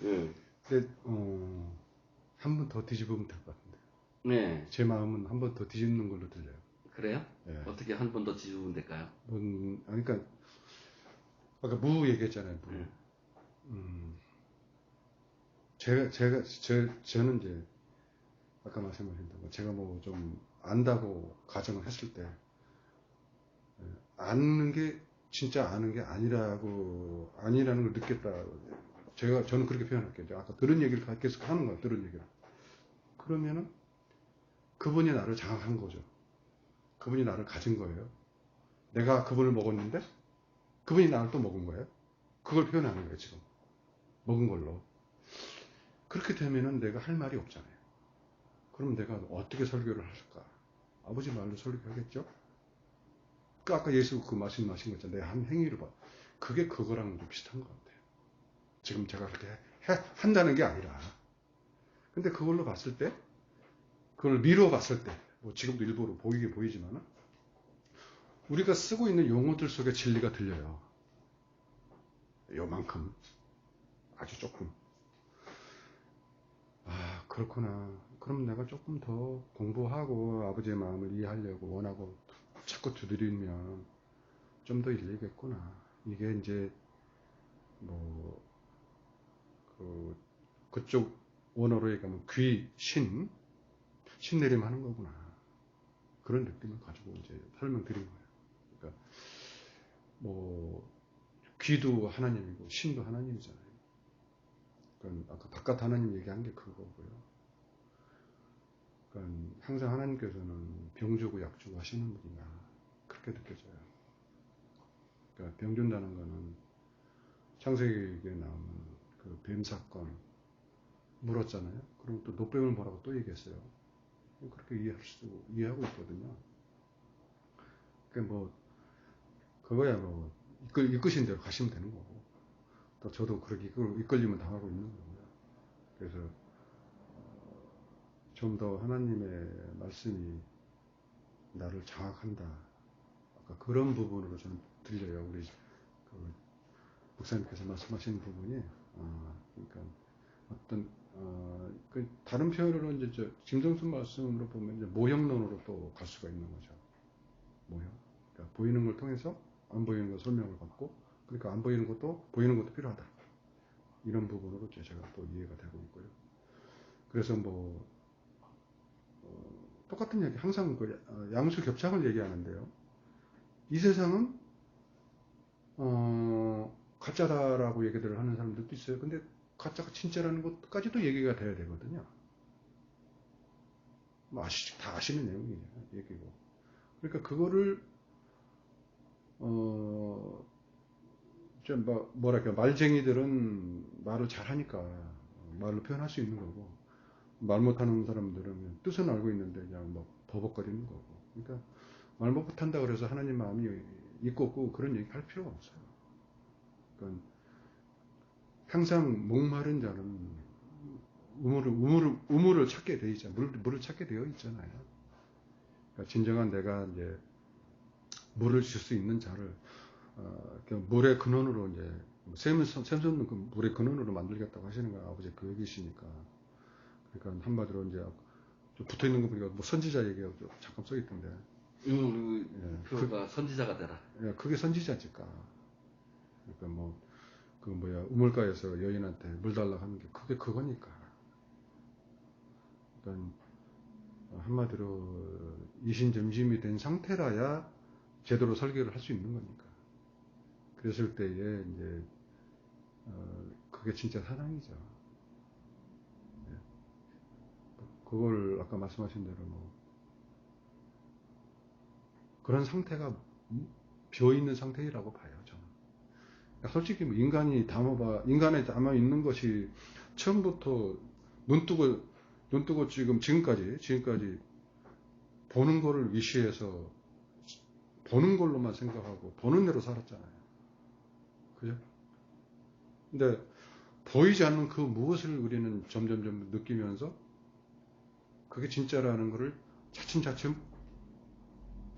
S1: 예.
S2: 근데, 한 번 더 뒤집으면 될 것 같은데.
S1: 네.
S2: 제 마음은 한 번 더 뒤집는 걸로 들려요.
S1: 그래요?
S2: 네.
S1: 어떻게 한 번 더 뒤집으면 될까요?
S2: 그러니까, 아까 무 얘기했잖아요, 무.
S1: 네.
S2: 저는 이제, 아까 말씀하신 대로, 제가 뭐 좀 안다고 가정을 했을 때, 아는 게 진짜 아는 게 아니라는 걸 느꼈다. 저는 그렇게 표현할게요. 아까 들은 얘기를 계속 하는 거예요. 들은 얘기를. 그러면은 그분이 나를 장악한 거죠. 그분이 나를 가진 거예요. 내가 그분을 먹었는데 그분이 나를 또 먹은 거예요. 그걸 표현하는 거예요, 지금. 먹은 걸로. 그렇게 되면은 내가 할 말이 없잖아요. 그럼 내가 어떻게 설교를 할까? 아버지 말로 설교하겠죠? 아까 예수 그 말씀하신 거 있잖아요. 내 한 행위를 봐. 그게 그거랑 좀 비슷한 것 같아요. 지금 제가 그렇게 한다는 게 아니라. 근데 그걸로 봤을 때, 그걸 미루어 봤을 때, 뭐 지금도 일부러 보이게 보이지만, 우리가 쓰고 있는 용어들 속에 진리가 들려요. 요만큼. 아주 조금. 아, 그렇구나. 그럼 내가 조금 더 공부하고 아버지의 마음을 이해하려고 원하고 자꾸 두드리면 좀 더 일리겠구나. 이게 이제 뭐 그쪽 원어로 얘기하면 신내림 하는 거구나. 그런 느낌을 가지고 이제 설명드린 거예요. 그러니까 뭐 귀도 하나님이고 신도 하나님이잖아요. 그러니까 아까 바깥 하나님 얘기한 게 그거고요. 그러니까 항상 하나님께서는 병 주고 약 주고 하시는 분이다. 그렇게 느껴져요. 그러니까 병 준다는 거는 창세기에 나오는 그 뱀 사건 물었잖아요. 그럼 또 노뱀을 뭐라고 또 얘기했어요. 그렇게 이해하고 있거든요. 그러니까 뭐 그거야 뭐 이끄신 대로 가시면 되는 거고 또 저도 그렇게 이끌리면 당하고 있는 거고요. 그래서 좀 더 하나님의 말씀이 나를 장악한다. 아까 그런 부분으로 좀 들려요. 우리 그 목사님께서 말씀하시는 부분이 그러니까 어떤 그 다른 표현으로 이제 김정순 말씀으로 보면 이제 모형론으로 또 갈 수가 있는 거죠. 모형. 그러니까 보이는 걸 통해서 안 보이는 걸 설명을 받고, 그러니까 안 보이는 것도 보이는 것도 필요하다. 이런 부분으로 제가 또 이해가 되고 있고요. 그래서 뭐 똑같은 얘기, 항상 그 양수 겹창을 얘기하는데요. 이 세상은 가짜다라고 얘기들을 하는 사람들도 있어요. 근데 가짜가 진짜라는 것까지도 얘기가 돼야 되거든요. 뭐 다 아시는 내용이에요. 얘기고. 그러니까 그거를 좀 뭐랄까 말쟁이들은 말을 잘하니까 말로 표현할 수 있는 거고, 말 못하는 사람들은 뜻은 알고 있는데 그냥 막 버벅거리는 거고. 그러니까 말 못한다 그래서 하나님 마음이 있고 없고 그런 얘기 할 필요가 없어요. 그러니까 항상 목마른 자는 우물을 찾게 되어 있잖아요. 물을 찾게 되어 있잖아요. 그러니까 진정한 내가 이제 물을 줄 수 있는 자를 물의 근원으로 이제 샘솟는 그 물의 근원으로 만들겠다고 하시는 거야. 아버지 그 얘기시니까. 그러니까 한마디로 이제 좀 붙어 있는 거 보니까 뭐 선지자 얘기가 잠깐 써 있던데.
S1: 표가 선지자가 되라.
S2: 예, 그게 선지자니까. 그러니까 뭐 그 우물가에서 여인한테 물 달라고 하는 게 그게 그거니까. 그러니까 한마디로 이신점심이 된 상태라야 제대로 설교를 할 수 있는 거니까. 그랬을 때에 이제 그게 진짜 사랑이죠. 예. 그걸 아까 말씀하신 대로 뭐 그런 상태가 비어 있는 상태라고 봐요, 저는. 솔직히 뭐 인간에 담아 있는 것이 처음부터 눈 뜨고 지금까지 보는 거를 위시해서 보는 걸로만 생각하고 보는 대로 살았잖아요. 그죠? 근데 보이지 않는 그 무엇을 우리는 점점점 느끼면서 그게 진짜라는 것을 차츰차츰,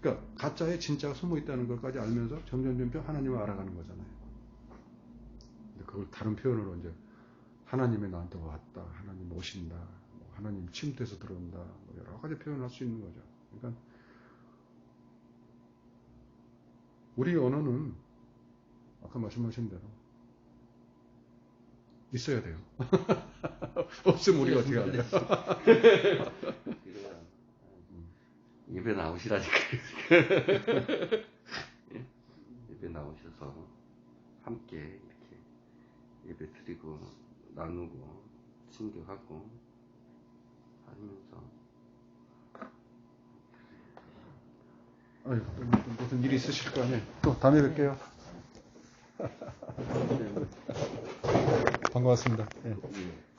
S2: 그러니까 가짜에 진짜가 숨어 있다는 것까지 알면서 점점점 하나님을 알아가는 거잖아요. 근데 그걸 다른 표현으로 이제 하나님이 나한테 왔다, 하나님 오신다, 하나님 침대에서 들어온다, 여러 가지 표현을 할 수 있는 거죠. 그러니까 우리 언어는 아까 말씀하신 대로 있어야 돼요. 없으면 우리가 어떻게 할래요?
S1: 예배 나오시라니까. 예배 나오셔서 함께 이렇게 예배 드리고 나누고 친교하고 하면서
S2: 아유, 또 무슨 일이 있으실 거 아니에요. 또 다음에 뵐게요. 반가웠습니다. 예.
S1: 예.